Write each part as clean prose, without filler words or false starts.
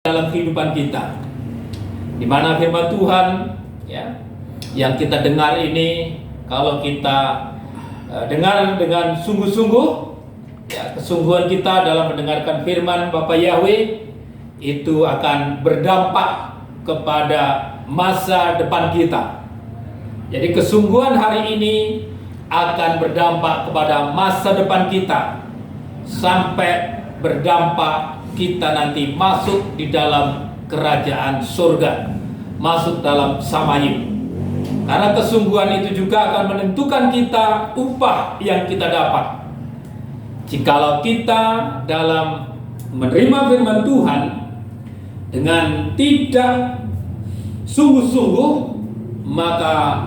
dalam kehidupan kita, di mana firman Tuhan ya yang kita dengar ini, kalau kita dengar dengan sungguh-sungguh, ya, kesungguhan kita dalam mendengarkan firman Bapa Yahweh itu akan berdampak kepada masa depan kita. Jadi kesungguhan hari ini akan berdampak kepada masa depan kita sampai berdampak kita nanti masuk di dalam kerajaan surga, masuk dalam Samayim. Karena kesungguhan itu juga akan menentukan kita upah yang kita dapat. Jikalau kita dalam menerima firman Tuhan dengan tidak sungguh-sungguh, maka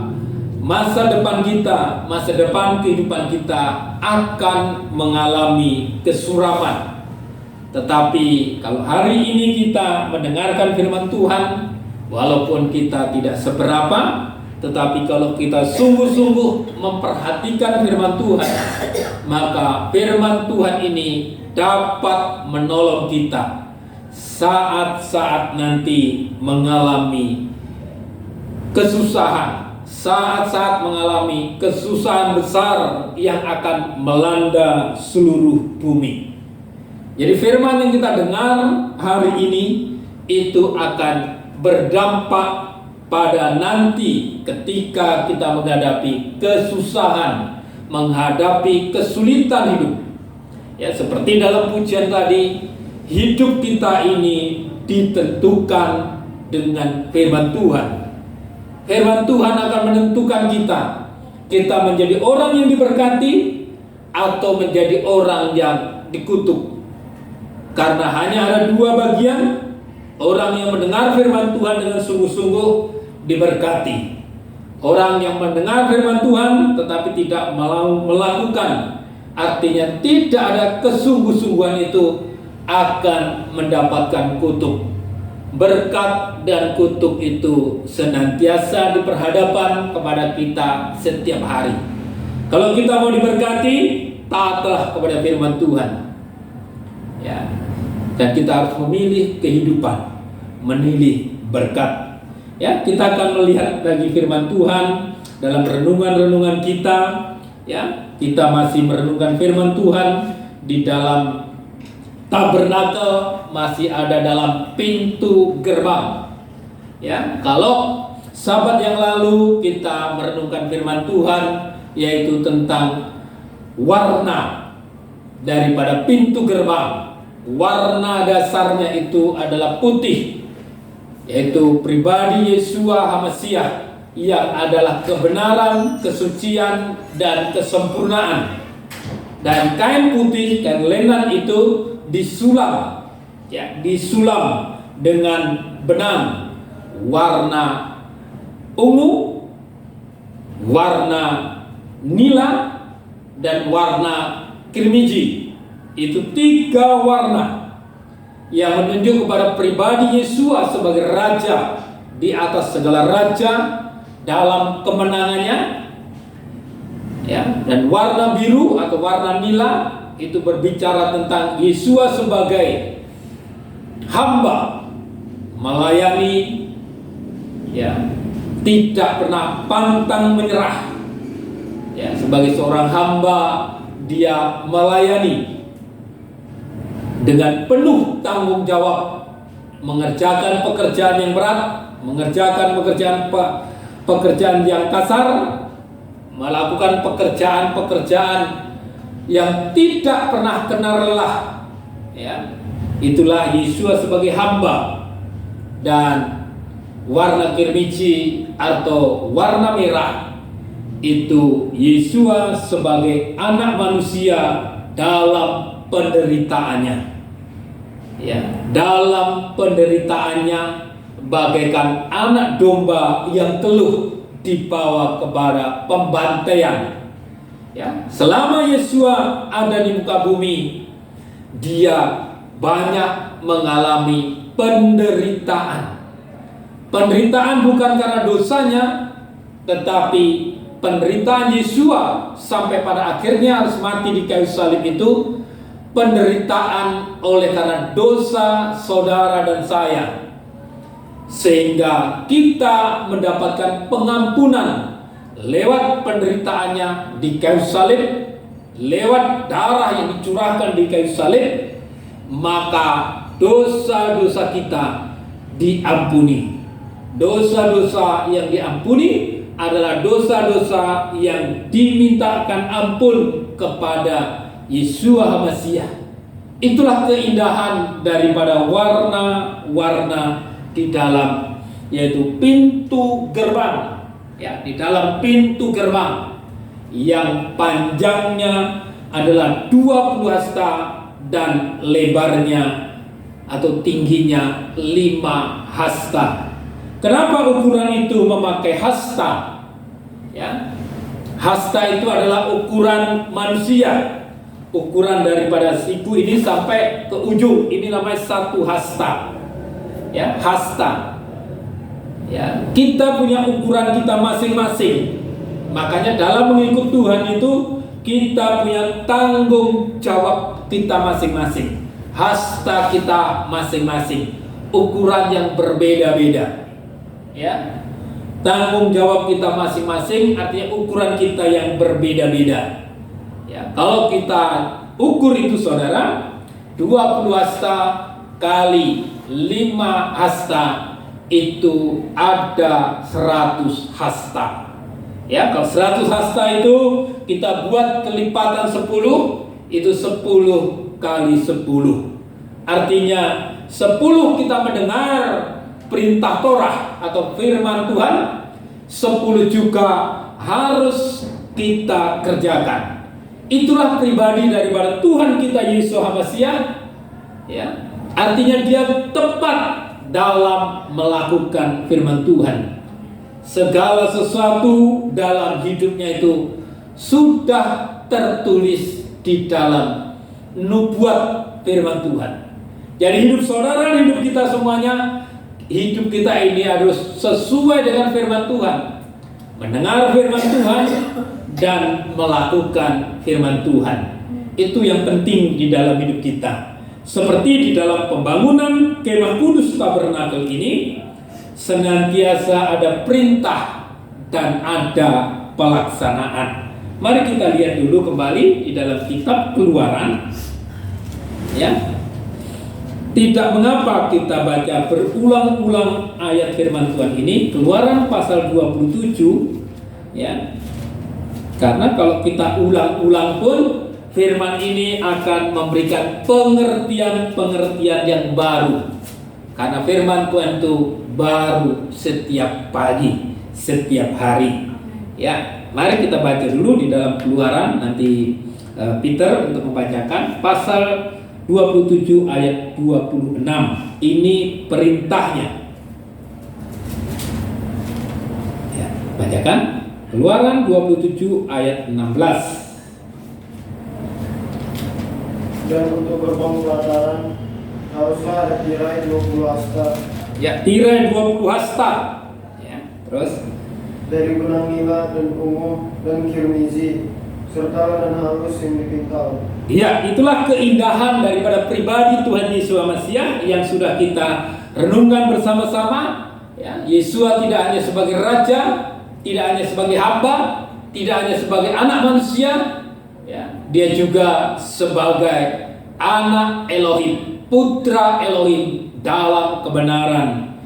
masa depan kita, masa depan kehidupan kita akan mengalami kesuraman. Tetapi kalau hari ini kita mendengarkan firman Tuhan, walaupun kita tidak seberapa, tetapi kalau kita sungguh-sungguh memperhatikan firman Tuhan, maka firman Tuhan ini dapat menolong kita saat-saat nanti mengalami kesusahan, saat-saat mengalami kesusahan besar yang akan melanda seluruh bumi. Jadi firman yang kita dengar hari ini itu akan berdampak pada nanti ketika kita menghadapi kesusahan, menghadapi kesulitan hidup. Ya, seperti dalam pujian tadi, hidup kita ini ditentukan dengan firman Tuhan. Firman Tuhan akan menentukan kita menjadi orang yang diberkati atau menjadi orang yang dikutuk. Karena hanya ada dua bagian, orang yang mendengar firman Tuhan dengan sungguh-sungguh diberkati. Orang yang mendengar firman Tuhan tetapi tidak mau melakukan, artinya tidak ada kesungguh-sungguhan, itu akan mendapatkan kutuk. Berkat dan kutuk itu senantiasa diperhadapkan kepada kita setiap hari. Kalau kita mau diberkati, taatlah kepada firman Tuhan. Ya. Dan kita harus memilih kehidupan, memilih berkat. Ya, kita akan melihat lagi firman Tuhan dalam renungan-renungan kita. Ya, kita masih merenungkan firman Tuhan di dalam tabernakel, masih ada dalam pintu gerbang. Ya, kalau sahabat yang lalu kita merenungkan firman Tuhan, yaitu tentang warna daripada pintu gerbang. Warna dasarnya itu adalah putih, yaitu pribadi Yeshua HaMasiah yang adalah kebenaran, kesucian, dan kesempurnaan. Dan kain putih, kain lenan itu disulam, ya, disulam dengan benang warna ungu, warna nila, dan warna kirmiji. Itu tiga warna yang menunjuk kepada pribadi Yeshua sebagai raja di atas segala raja dalam kemenangannya. Ya, dan warna biru atau warna nila itu berbicara tentang Yeshua sebagai hamba, melayani, ya, tidak pernah pantang menyerah. Ya, sebagai seorang hamba dia melayani dengan penuh tanggung jawab, mengerjakan pekerjaan yang berat, mengerjakan pekerjaan yang kasar, melakukan pekerjaan yang tidak pernah kenal lelah. Ya, itulah Yeshua sebagai hamba. Dan warna kirmiji atau warna merah itu Yeshua sebagai anak manusia dalam penderitaannya. Ya, dalam penderitaannya bagaikan anak domba yang teluh dibawa kepada pembantaian. Ya, selama Yeshua ada di muka bumi, dia banyak mengalami penderitaan. Penderitaan bukan karena dosanya, tetapi penderitaan Yeshua sampai pada akhirnya harus mati di kayu salib itu penderitaan oleh karena dosa saudara dan saya, sehingga kita mendapatkan pengampunan lewat penderitaannya di kayu salib, lewat darah yang dicurahkan di kayu salib, maka dosa-dosa kita diampuni. Dosa-dosa yang diampuni adalah dosa-dosa yang dimintakan ampun kepada Yesus HaMasiah. Itulah keindahan daripada warna-warna di dalam, yaitu pintu gerbang, ya, di dalam pintu gerbang yang panjangnya adalah 20 hasta dan lebarnya atau tingginya 5 hasta. Kenapa ukuran itu memakai hasta? Ya, hasta itu adalah ukuran manusia. Ukuran daripada siku ini sampai ke ujung, ini namanya 1 hasta. Ya, hasta. Ya, kita punya ukuran kita masing-masing. Makanya dalam mengikut Tuhan itu kita punya tanggung jawab kita masing-masing. Hasta kita masing-masing. Ukuran yang berbeda-beda. Ya, tanggung jawab kita masing-masing artinya ukuran kita yang berbeda-beda. Ya, kalau kita ukur itu saudara, 20 hasta kali 5 hasta itu ada 100 hasta. Ya, kalau 100 hasta itu kita buat kelipatan 10, itu 10 kali 10. Artinya 10 kita mendengar perintah Torah atau firman Tuhan, 10 juga harus kita kerjakan. Itulah pribadi daripada Tuhan kita Yesus HaMasiah. Ya, artinya dia tepat dalam melakukan firman Tuhan. Segala sesuatu dalam hidupnya itu sudah tertulis di dalam nubuat firman Tuhan. Jadi hidup saudara, hidup kita semuanya, hidup kita ini harus sesuai dengan firman Tuhan. Mendengar firman Tuhan dan melakukan firman Tuhan. Itu yang penting di dalam hidup kita. Seperti di dalam pembangunan Kemah Kudus Tabernakel ini, senantiasa ada perintah dan ada pelaksanaan. Mari kita lihat dulu kembali di dalam kitab Keluaran. Ya. Tidak mengapa kita baca berulang-ulang ayat firman Tuhan ini, Keluaran pasal 27, ya. Karena kalau kita ulang-ulang pun firman ini akan memberikan pengertian-pengertian yang baru. Karena firman Tuhan itu baru setiap pagi, setiap hari. Ya, mari kita baca dulu di dalam Keluaran, nanti Peter untuk membacakan pasal 27 ayat 26. Ini perintahnya. Ya, bacakan Keluaran 27 ayat 16. Dan untuk gerbang pelataran haruslah ada tirai 20 hasta. Ya, tirai 20 hasta. Ya, terus Dari benang nila dan ungu dan kirmizi serta lana halus yang dipintal. ya, itulah keindahan daripada pribadi Tuhan Yesus HaMasiah yang sudah kita renungkan bersama-sama. Ya, Yesus tidak hanya sebagai raja, tidak hanya sebagai hamba, tidak hanya sebagai anak manusia, ya, dia juga sebagai anak Elohim, putra Elohim dalam kebenaran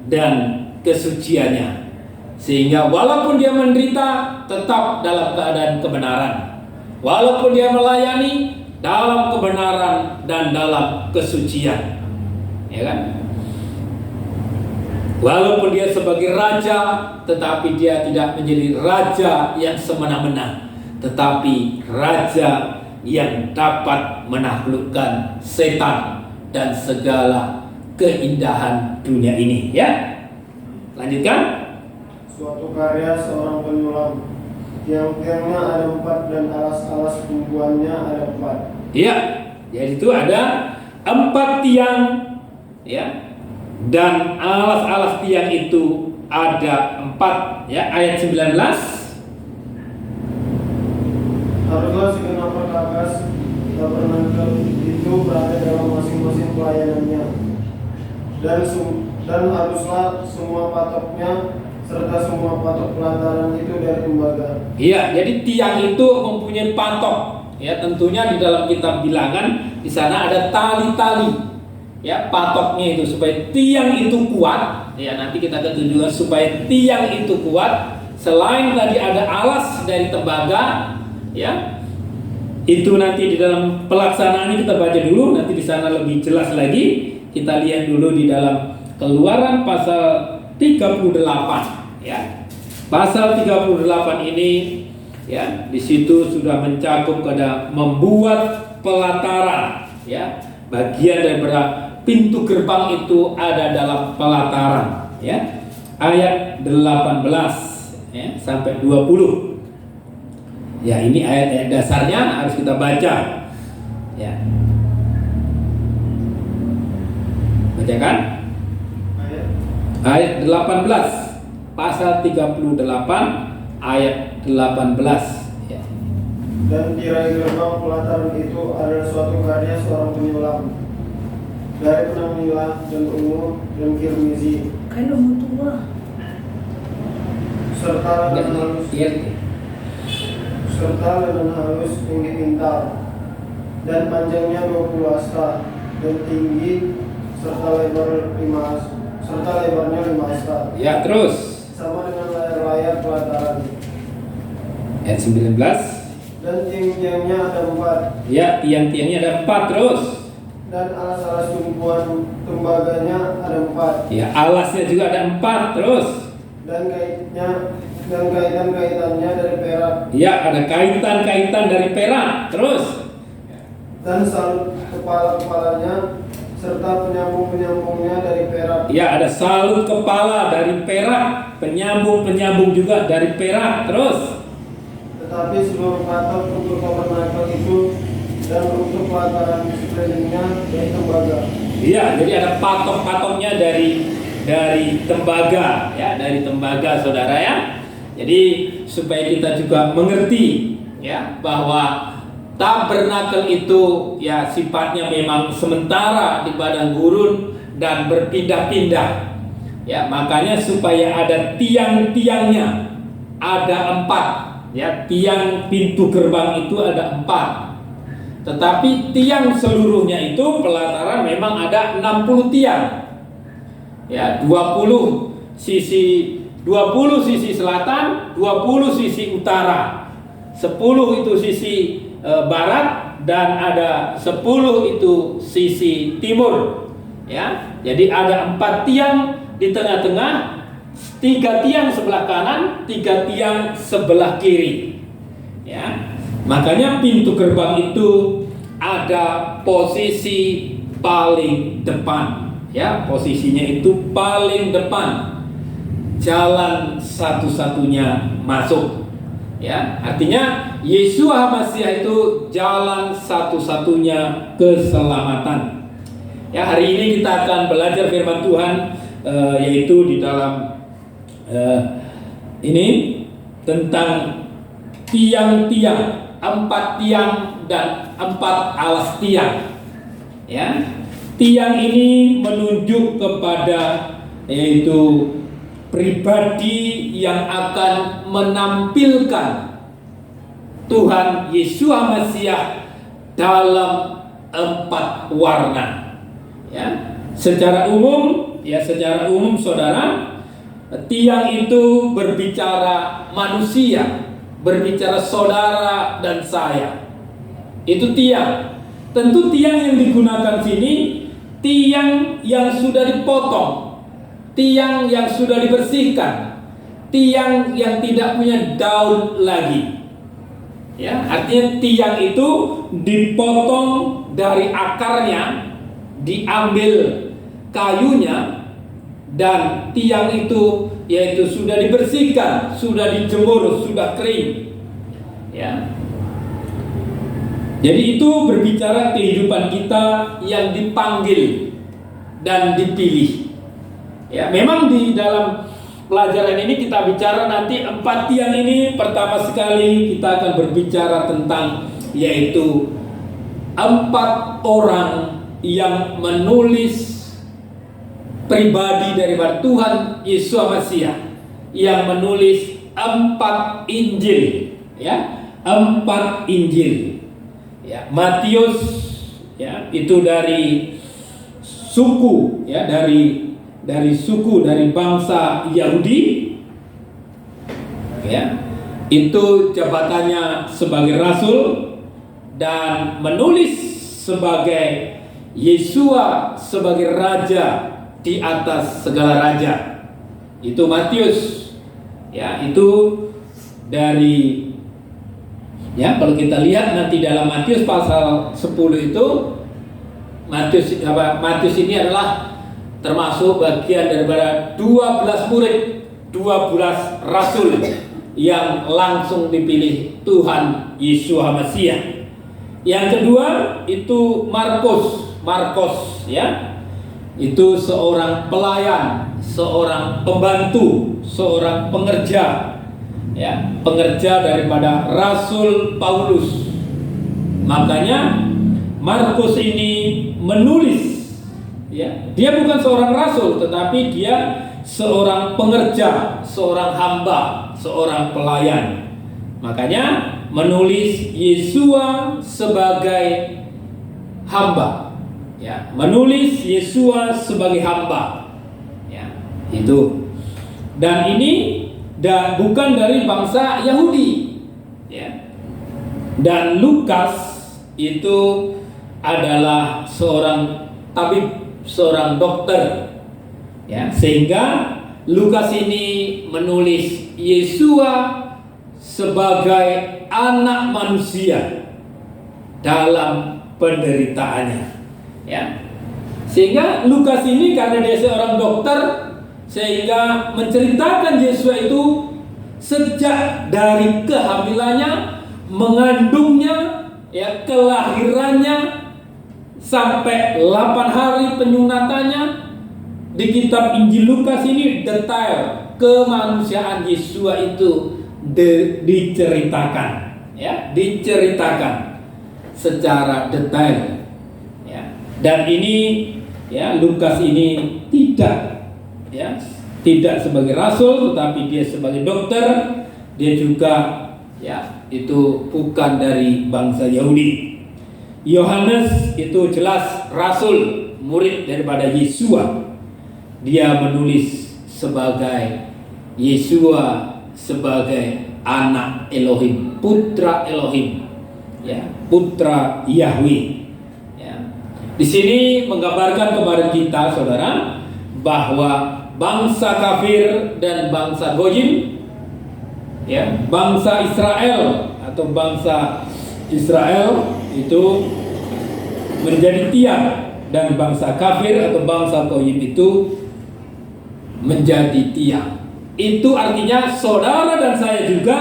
dan kesuciannya. Sehingga walaupun dia menderita, tetap dalam keadaan kebenaran. Walaupun dia melayani, dalam kebenaran dan dalam kesucian. Ya kan? Walaupun dia sebagai raja, tetapi dia tidak menjadi raja yang semena-mena, tetapi raja yang dapat menaklukkan setan dan segala keindahan dunia ini. Ya, lanjutkan. Suatu karya seorang penyulam, tiang-tiangnya ada 4 dan alas-alas tumpuannya ada 4. Ya, jadi itu ada 4 tiang, ya, dan alas-alas tiang itu ada 4. Ya, ayat 19. Haruslah segenap perkakas tabernakel itu berada dalam masing-masing pelayanannya, dan haruslah semua patoknya serta semua patok pelataran itu dari tembaga. Iya, jadi tiang itu mempunyai patok. Ya, tentunya di dalam kitab Bilangan di sana ada tali-tali. Ya, patoknya itu supaya tiang itu kuat. Ya, nanti kita akan tunjukkan supaya tiang itu kuat. Selain tadi ada alas dari tembaga, ya. Itu nanti di dalam pelaksanaan ini kita baca dulu, nanti di sana lebih jelas lagi. Kita lihat dulu di dalam Keluaran pasal 38, ya. Pasal 38 ini, ya, di situ sudah mencakup pada membuat pelataran, ya. Bagian daripada pintu gerbang itu ada dalam pelataran, ya. Ayat 18, ya, sampai 20. Ya, ini ayat-ayat dasarnya harus kita baca, ya. Bacakan ayat 18, pasal 38 ayat 18, ya. Dan tirai gerbang pelataran itu adalah suatu karya seorang penyulam dari benang nila dan ungu dan kirmizi, Kalau mau tua, serta lenan halus tinggi pintar, dan panjangnya 20 hasta dan tinggi serta lebarnya 5 hasta. Ya, terus Sama dengan layar-layar pelataran. ayat 19. Dan tiang-tiangnya ada 4. Ya, tiang-tiangnya ada 4 terus. Dan alas-alas tumpuan tembaganya ada 4. Ya, alasnya juga ada 4 terus. Dan kaitan-kaitannya dari perak. Ya, ada kaitan-kaitan dari perak terus. Dan salut kepala-kepalanya serta penyambung-penyambungnya dari perak. Ya, ada salut kepala dari perak, penyambung-penyambung juga dari perak terus. Tetapi seluruh patok untuk tabernakel itu dan untuk pelataran sekelilingnya dari tembaga. Iya, jadi ada patok-patoknya dari tembaga, ya, dari tembaga, saudara, ya. Jadi supaya kita juga mengerti, ya, bahwa tabernakel itu, ya, sifatnya memang sementara di padang gurun dan berpindah-pindah. Ya, makanya supaya ada tiang-tiangnya, ada 4. Ya, tiang pintu gerbang itu ada 4. Tetapi tiang seluruhnya itu pelataran memang ada 60 tiang. Ya, 20 sisi selatan, 20 sisi utara. 10 itu sisi barat dan ada 10 itu sisi timur. Ya, jadi ada 4 tiang di tengah-tengah, 3 tiang sebelah kanan, 3 tiang sebelah kiri. Ya, makanya pintu gerbang itu ada posisi paling depan. Ya, posisinya itu paling depan, jalan satu-satunya masuk. Ya, artinya Yesus Masiah itu jalan satu-satunya keselamatan. Ya, hari ini kita akan belajar firman Tuhan, yaitu di dalam ini tentang tiang-tiang, 4 tiang dan 4 alas tiang. Ya, tiang ini menunjuk kepada yaitu pribadi yang akan menampilkan Tuhan Yesus Masiah dalam 4 warna. Ya, secara umum, saudara, tiang itu berbicara manusia, berbicara saudara dan saya. Itu tiang. Tentu tiang yang digunakan sini tiang yang sudah dipotong, tiang yang sudah dibersihkan, tiang yang tidak punya daun lagi. Ya, artinya tiang itu dipotong dari akarnya, diambil kayunya, dan tiang itu yaitu sudah dibersihkan, sudah dijemur, sudah kering. Ya. Jadi itu berbicara kehidupan kita yang dipanggil dan dipilih. Ya, memang di dalam pelajaran ini kita bicara nanti 4 tiang ini. Pertama sekali kita akan berbicara tentang yaitu 4 4 orang yang menulis pribadi daripada Tuhan Yesus Mesias, yang menulis 4 Injil, ya, 4 Injil. Ya, Matius, ya, itu dari suku, ya, dari suku, dari bangsa Yahudi, ya, itu jabatannya sebagai rasul dan menulis sebagai Yesua sebagai raja di atas segala raja. Itu Matius, ya, itu dari, ya, kalau kita lihat nanti dalam Matius pasal 10 itu, Matius ini adalah termasuk bagian daripada 12 murid, 12 rasul yang langsung dipilih Tuhan Yesus Mesias. Yang kedua itu Markus, ya, itu seorang pelayan, seorang pembantu, seorang pengerja, ya, pengerja daripada Rasul Paulus. Makanya Markus ini menulis, ya, dia bukan seorang rasul, tetapi dia seorang pengerja, seorang hamba, seorang pelayan. Makanya menulis Yesua sebagai hamba, ya, menulis Yesua sebagai hamba, ya, itu. Dan ini bukan dari bangsa Yahudi, ya. Dan Lukas itu adalah seorang tabib, seorang dokter, ya, sehingga Lukas ini menulis Yesua sebagai anak manusia dalam penderitaannya, ya. Sehingga Lukas ini karena dia seorang dokter, sehingga menceritakan Yesus itu sejak dari kehamilannya, mengandungnya, ya, kelahirannya, sampai 8 hari penyunatannya. Di kitab Injil Lukas ini detail kemanusiaan Yesus itu diceritakan, ya, diceritakan secara detail, ya. Dan ini, ya, Lukas ini tidak sebagai rasul, tetapi dia sebagai dokter. Dia juga, ya, itu bukan dari bangsa Yahudi. Yohanes itu jelas rasul, murid daripada Yesua. Dia menulis sebagai Yesua sebagai anak Elohim, putra Elohim, ya, putra Yahweh, ya. Di sini menggambarkan kepada kita, saudara, bahwa bangsa kafir dan bangsa Goyim, ya, bangsa Israel atau bangsa Israel itu menjadi tiang, dan bangsa kafir atau bangsa Goyim itu menjadi tiang. Itu artinya saudara dan saya juga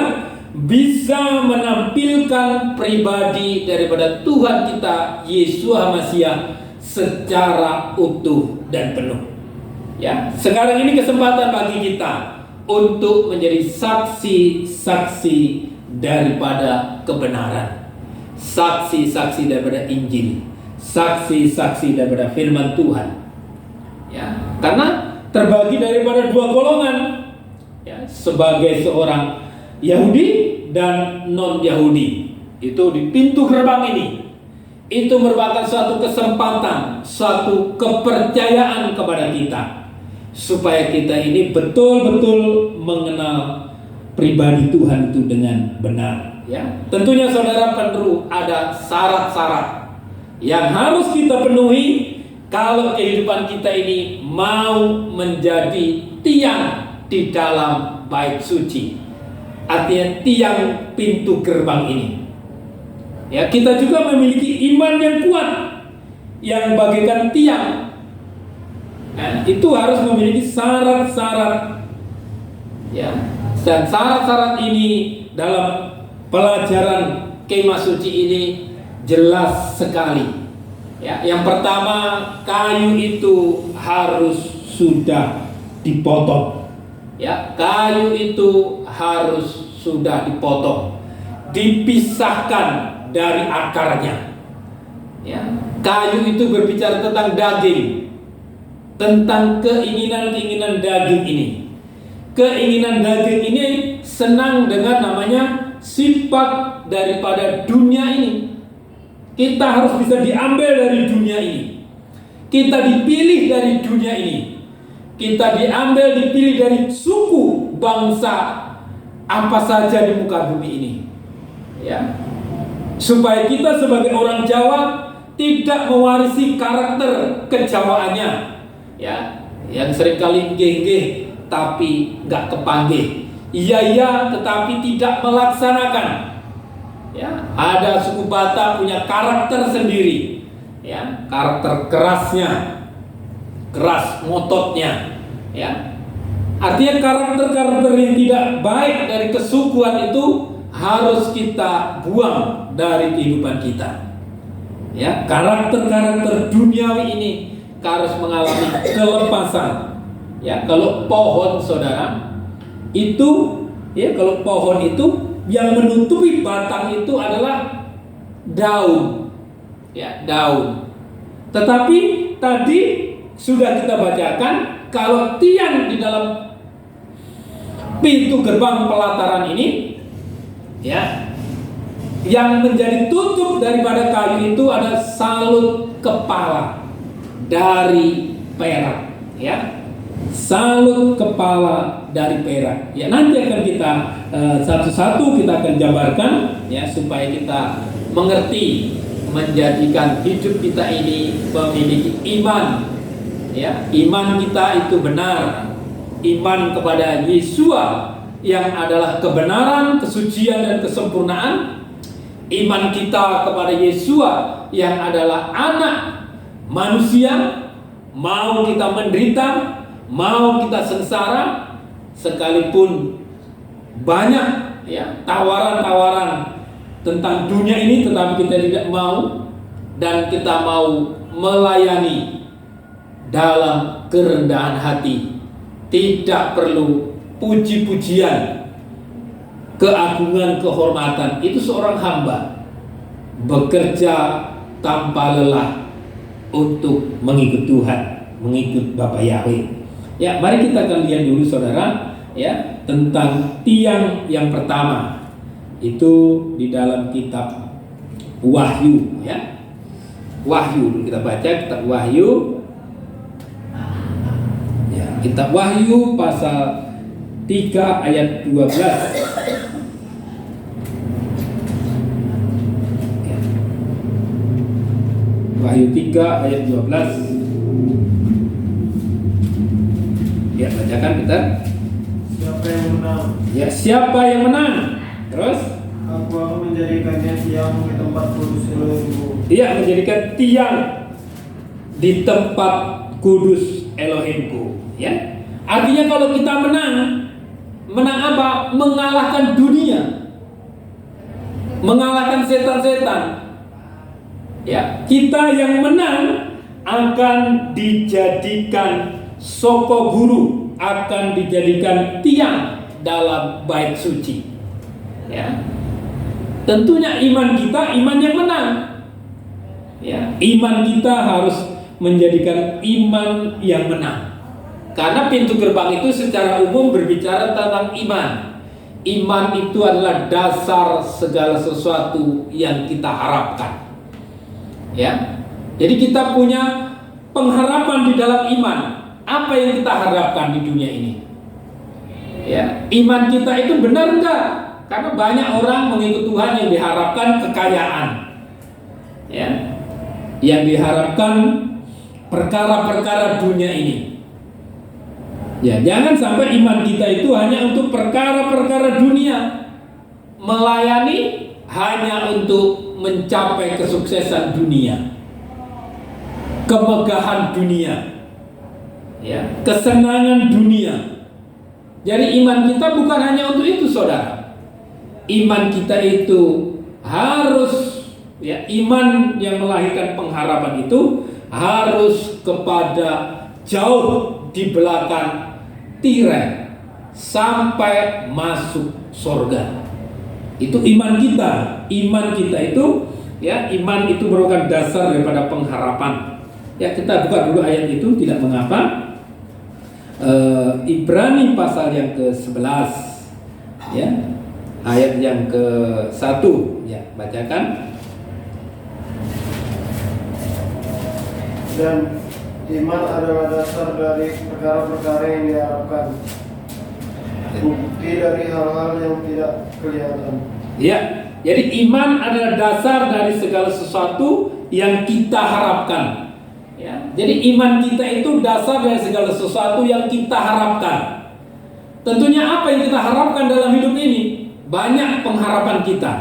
bisa menampilkan pribadi daripada Tuhan kita Yesus Mesias secara utuh dan penuh. Ya, sekarang ini kesempatan bagi kita untuk menjadi saksi-saksi daripada kebenaran, saksi-saksi daripada Injil, saksi-saksi daripada firman Tuhan. Ya, karena terbagi daripada 2 golongan, ya, sebagai seorang Yahudi dan non-Yahudi. Itu di pintu gerbang ini, itu merupakan suatu kesempatan, suatu kepercayaan kepada kita, supaya kita ini betul-betul mengenal pribadi Tuhan itu dengan benar, ya. Tentunya saudara perlu ada syarat-syarat yang harus kita penuhi kalau kehidupan kita ini mau menjadi tiang di dalam bait suci, artinya tiang pintu gerbang ini. Ya, kita juga memiliki iman yang kuat, yang bagaikan tiang. Nah, itu harus memiliki syarat-syarat, ya. Dan syarat-syarat ini dalam pelajaran Kemah Suci ini jelas sekali. Ya, yang pertama, kayu itu harus sudah dipotong. Ya, kayu itu harus sudah dipotong, dipisahkan dari akarnya. Ya, kayu itu berbicara tentang daging, tentang keinginan-keinginan daging ini. Keinginan daging ini senang dengan namanya sifat daripada dunia ini. Kita harus bisa diambil dari dunia ini. Kita dipilih dari dunia ini. Kita diambil, dipilih dari suku, bangsa, apa saja di muka bumi ini. Ya. Supaya kita sebagai orang Jawa tidak mewarisi karakter kejawaannya. Ya, yang seringkali nggih tapi nggak kepanggih. Iya tetapi tidak melaksanakan. Ya, ada suku Batak punya karakter sendiri. Ya, karakter kerasnya, keras mototnya. Ya, artinya karakter-karakter yang tidak baik dari kesukuan itu harus kita buang dari kehidupan kita. Ya, karakter-karakter duniawi ini harus mengalami kelepasan. Ya, kalau pohon saudara itu, ya kalau pohon itu yang menutupi batang itu adalah daun. Ya, daun. Tetapi tadi sudah kita bacakan kalau tiang di dalam pintu gerbang pelataran ini, ya, yang menjadi tutup daripada kayu itu ada salut kepala dari perak, ya, salut kepala dari perak. Ya, nanti akan kita satu-satu kita akan jabarkan, ya, supaya kita mengerti, menjadikan hidup kita ini memiliki iman. Ya, iman kita itu benar, iman kepada Yesua yang adalah kebenaran, kesucian dan kesempurnaan. Iman kita kepada Yesua yang adalah anak manusia, mau kita menderita, mau kita sengsara, sekalipun banyak, ya, tawaran-tawaran tentang dunia ini, tetapi kita tidak mau, dan kita mau melayani dalam kerendahan hati. Tidak perlu puji-pujian, keagungan, kehormatan. Itu seorang hamba bekerja tanpa lelah untuk mengikut Tuhan, mengikut Bapa Yahweh. Ya, mari kita akan lihat dulu saudara, ya, tentang tiang yang pertama. Itu di dalam kitab Wahyu, ya. Wahyu, kita baca kitab Wahyu. Ya, kitab Wahyu pasal 3 ayat 12. Ya. Wahyu 3 ayat 12. Ya, bacakan kita. Siapa yang menang? Ya, siapa yang menang? Terus? Aku akan menjadikannya tiang di tempat kudus Elohimku. Iya, menjadikan tiang di tempat kudus Elohimku. Ya, artinya kalau kita menang, menang apa? Mengalahkan dunia, mengalahkan setan-setan. Ya, kita yang menang akan dijadikan soko guru, akan dijadikan tiang dalam bait suci. Ya, tentunya iman kita iman yang menang. Ya, iman kita harus menjadikan iman yang menang. Karena pintu gerbang itu secara umum berbicara tentang iman. Iman itu adalah dasar segala sesuatu yang kita harapkan. Ya, jadi kita punya pengharapan di dalam iman. Apa yang kita harapkan di dunia ini? Ya, iman kita itu benar enggak? Karena banyak orang mengikut Tuhan yang diharapkan kekayaan, ya, yang diharapkan perkara-perkara dunia ini. Ya, jangan sampai iman kita itu hanya untuk perkara-perkara dunia, melayani hanya untuk mencapai kesuksesan dunia, kemegahan dunia, ya, kesenangan dunia. Jadi iman kita bukan hanya untuk itu, saudara. Iman kita itu harus, ya, iman yang melahirkan pengharapan itu harus kepada jauh di belakang tirai sampai masuk surga. Itu iman kita. Iman kita itu Ya, iman itu merupakan dasar daripada pengharapan. Ya, kita buka dulu ayat itu, tidak mengapa. Ibrani pasal yang ke-11, ya, ayat yang ke-1, ya, bacakan. Dan iman adalah dasar dari perkara-perkara yang diharapkan, bukti dari hal-hal yang tidak kelihatan. Ya, jadi iman adalah dasar dari segala sesuatu yang kita harapkan. Ya, jadi iman kita itu dasar dari segala sesuatu yang kita harapkan. Tentunya apa yang kita harapkan dalam hidup ini? Banyak pengharapan kita.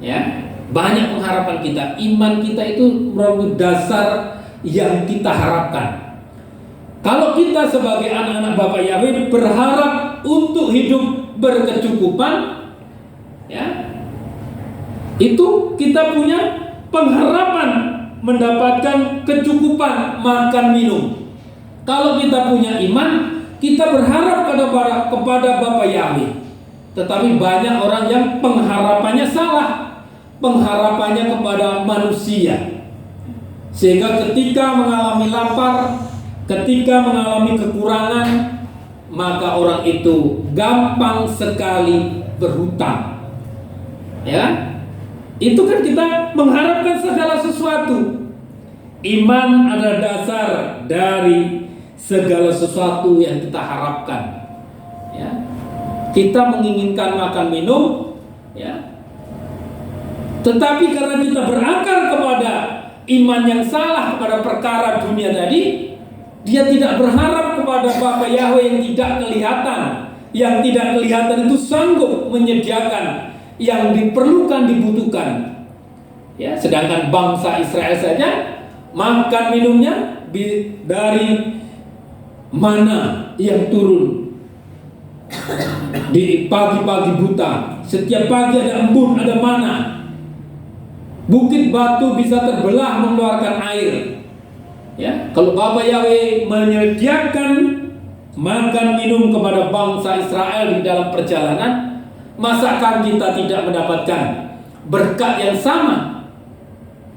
Ya, banyak pengharapan kita. Iman kita itu merupakan dasar yang kita harapkan. Kalau kita sebagai anak-anak Bapa Yahweh berharap untuk hidup berkecukupan, ya, itu kita punya pengharapan mendapatkan kecukupan makan minum. Kalau kita punya iman, kita berharap kepada Bapa Yahweh. Tetapi banyak orang yang pengharapannya salah, pengharapannya kepada manusia. Sehingga ketika mengalami lapar, ketika mengalami kekurangan, maka orang itu gampang sekali berhutang. Ya, itu kan kita mengharapkan segala sesuatu. Iman adalah dasar dari segala sesuatu yang kita harapkan. Ya, kita menginginkan makan minum, ya. Tetapi karena kita berakar kepada iman yang salah kepada perkara dunia tadi, dia tidak berharap kepada Bapa Yahweh yang tidak kelihatan. Yang tidak kelihatan itu sanggup menyediakan yang diperlukan, dibutuhkan. Ya, sedangkan bangsa Israel saja makan minumnya dari mana yang turun di pagi-pagi buta. Setiap pagi ada embun, ada mana. Bukit batu bisa terbelah mengeluarkan air. Ya, kalau Bapa Yahweh menyediakan makan minum kepada bangsa Israel di dalam perjalanan, masakan kita tidak mendapatkan berkat yang sama?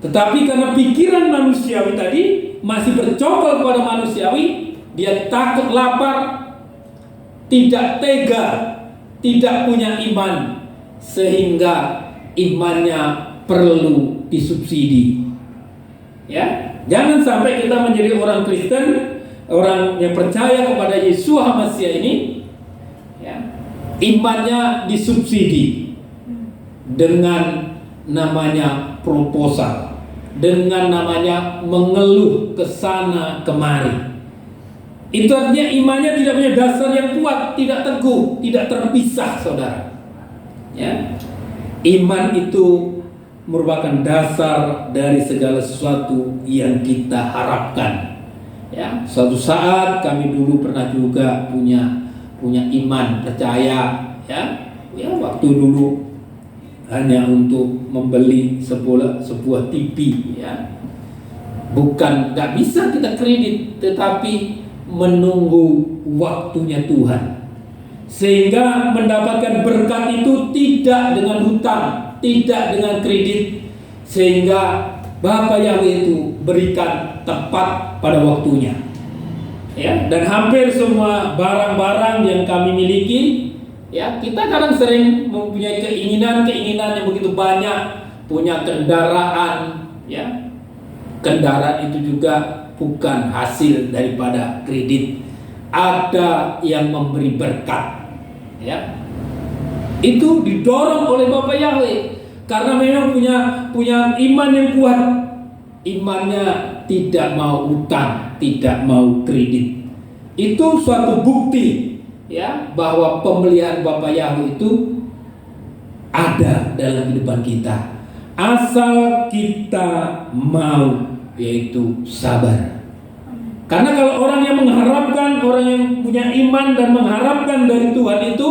Tetapi karena pikiran manusiawi tadi masih bercokol kepada manusiawi, dia takut lapar, tidak tega, tidak punya iman, sehingga imannya perlu disubsidi. Ya, jangan sampai kita menjadi orang Kristen, orang yang percaya kepada Yesus Masiah ini, ya, imannya disubsidi dengan namanya proposal, dengan namanya mengeluh ke sana kemari. Itu artinya imannya tidak punya dasar yang kuat, tidak teguh, tidak terpisah, saudara. Ya, iman itu merupakan dasar dari segala sesuatu yang kita harapkan. Ya, suatu saat kami dulu pernah juga punya iman, percaya, ya waktu dulu hanya untuk membeli sebuah TV, ya. Bukan nggak bisa kita kredit, tetapi menunggu waktunya Tuhan, sehingga mendapatkan berkat itu tidak dengan hutang, tidak dengan kredit, sehingga Bapa Yahweh itu berikan tepat pada waktunya. Ya, dan hampir semua barang-barang yang kami miliki, ya, kita kadang sering mempunyai keinginan yang begitu banyak, punya kendaraan, ya. Kendaraan itu juga bukan hasil daripada kredit, ada yang memberi berkat, ya. Itu didorong oleh Bapa Yahweh karena memang punya iman yang kuat. Imannya tidak mau utang, tidak mau kredit. Itu suatu bukti, ya, bahwa pemeliharaan Bapa Yahweh itu ada dalam kehidupan kita, asal kita mau, yaitu sabar. Karena kalau orang yang mengharapkan, orang yang punya iman dan mengharapkan dari Tuhan itu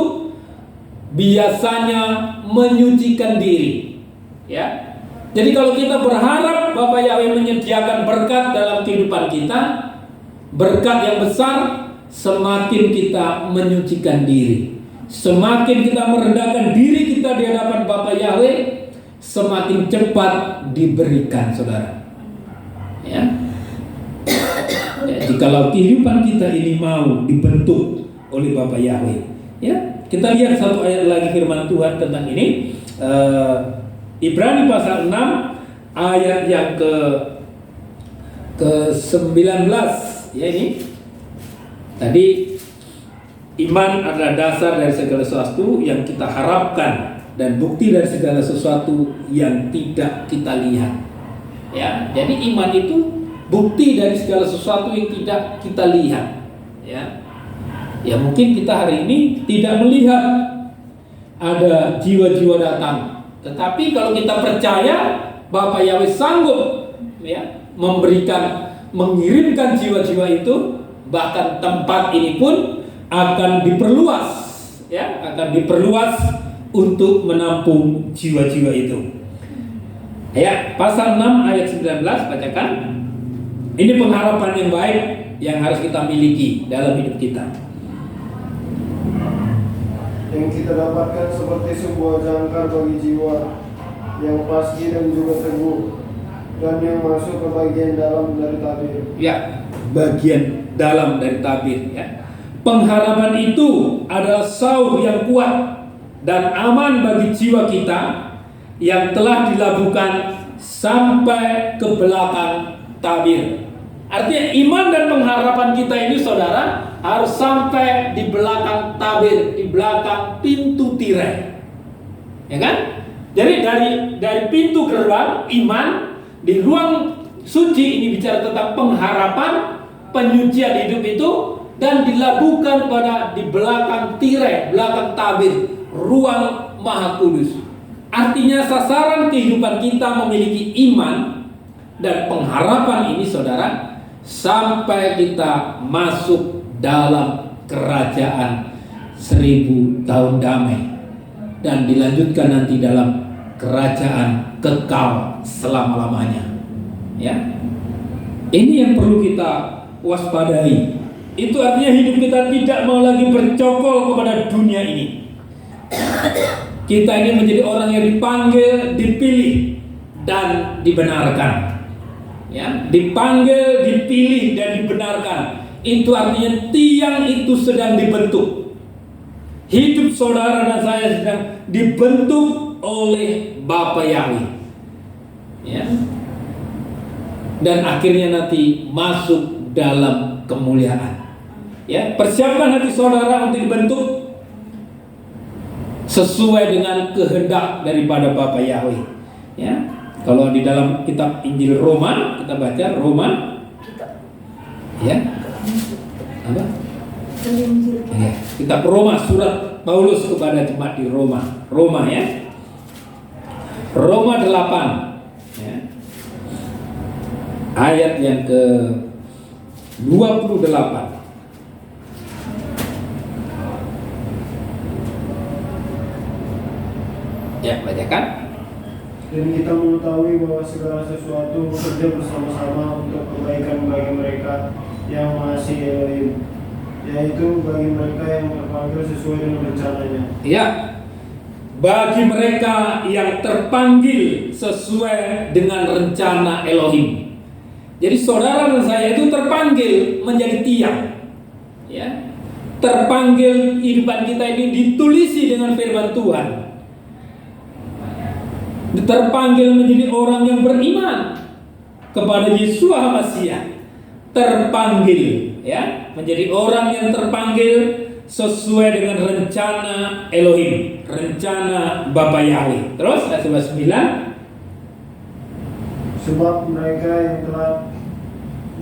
biasanya menyucikan diri, ya. Jadi kalau kita berharap Bapa Yahweh menyediakan berkat dalam kehidupan kita, berkat yang besar, semakin kita menyucikan diri, semakin kita merendahkan diri kita di hadapan Bapa Yahweh, semakin cepat diberikan, saudara. Ya. Ya, jikalau kehidupan kita ini mau dibentuk oleh Bapa Yahweh, ya, kita lihat satu ayat lagi firman Tuhan tentang ini. Ibrani pasal 6 ayat yang ke-19, ya, ini tadi iman adalah dasar dari segala sesuatu yang kita harapkan dan bukti dari segala sesuatu yang tidak kita lihat. Ya, jadi iman itu bukti dari segala sesuatu yang tidak kita lihat. Ya, ya mungkin kita hari ini tidak melihat ada jiwa-jiwa datang, tetapi kalau kita percaya Bapa Yahweh sanggup, ya, mengirimkan jiwa-jiwa itu, bahkan tempat ini pun akan diperluas, ya, akan diperluas untuk menampung jiwa-jiwa itu. Ya, pasal 6 ayat 19, bacakan. Ini pengharapan yang baik yang harus kita miliki dalam hidup kita. Yang kita dapatkan seperti sebuah jangkar bagi jiwa, yang pasti dan juga teguh, dan yang masuk ke bagian dalam dari tabir. Ya, bagian dalam dari tabir, ya. Pengharapan itu adalah sauh yang kuat dan aman bagi jiwa kita yang telah dilabuhkan sampai ke belakang tabir. Artinya iman dan pengharapan kita ini, saudara, harus sampai di belakang tabir, di belakang pintu tirai, ya kan? Jadi dari pintu gerbang iman di ruang suci ini bicara tentang pengharapan, penyucian hidup itu, dan dilabuhkan pada di belakang tirai, belakang tabir, ruang maha kudus. Artinya sasaran kehidupan kita memiliki iman dan pengharapan ini, saudara, sampai kita masuk dalam kerajaan 1000 tahun damai dan dilanjutkan nanti dalam kerajaan kekal selama-lamanya. Ya, ini yang perlu kita waspadai. Itu artinya hidup kita tidak mau lagi bercokol kepada dunia ini. Kita ini menjadi orang yang dipanggil, dipilih, dan dibenarkan. Ya, dipanggil, dipilih, dan dibenarkan. Itu artinya tiang itu sedang dibentuk. Hidup saudara dan saya sedang dibentuk oleh Bapa Yahweh. Ya. Dan akhirnya nanti masuk dalam kemuliaan. Ya, persiapkan hati saudara untuk dibentuk sesuai dengan kehendak daripada Bapa Yahweh. Ya. Kalau di dalam kitab Injil Roma, kita baca Roma, ya, apa? Ya, kitab Roma, surat Paulus kepada jemaat di Roma, ya, Roma 8, ya, ayat yang ke 28. Ya, bacakan. Dan kita mengetahui bahwa segala sesuatu bekerja bersama-sama untuk kebaikan bagi mereka yang mengasihi Elohim, yaitu bagi mereka yang terpanggil sesuai dengan rencananya. Ya, bagi mereka yang terpanggil sesuai dengan rencana Elohim. Jadi saudara dan saya itu terpanggil menjadi tiang. Ya, terpanggil kehidupan kita ini ditulisi dengan firman Tuhan. Terpanggil menjadi orang yang beriman kepada Yesus HaMashiach. Terpanggil, ya, menjadi orang yang terpanggil sesuai dengan rencana Elohim, rencana Bapa Yahweh. Terus ayat 9. Sebab mereka yang telah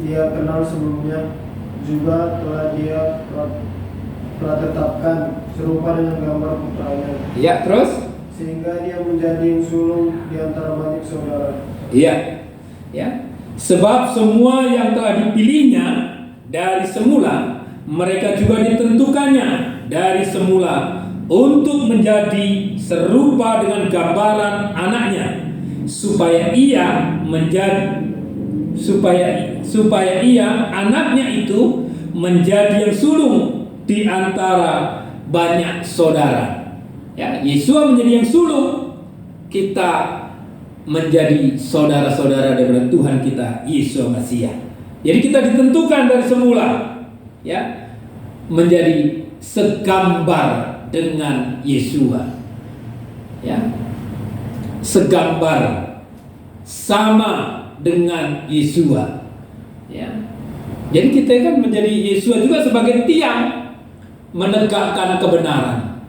Dia kenal sebelumnya juga telah Dia telah tetapkan serupa dengan gambar putranya. Ya, terus Sehingga Dia menjadi yang sulung di antara banyak saudara. iya, ya. Sebab semua yang telah dipilihnya dari semula, mereka juga ditentukannya dari semula untuk menjadi serupa dengan gambaran anaknya, supaya ia anaknya itu menjadi yang sulung di antara banyak saudara. Ya, Yesus menjadi yang sulung, kita menjadi saudara-saudara daripada Tuhan kita Yesus Mesias. Jadi kita ditentukan dari semula, ya, menjadi segambar dengan Yesus, ya, segambar sama dengan Yesus, ya. Jadi kita kan menjadi Yesus juga sebagai tiang menegakkan kebenaran,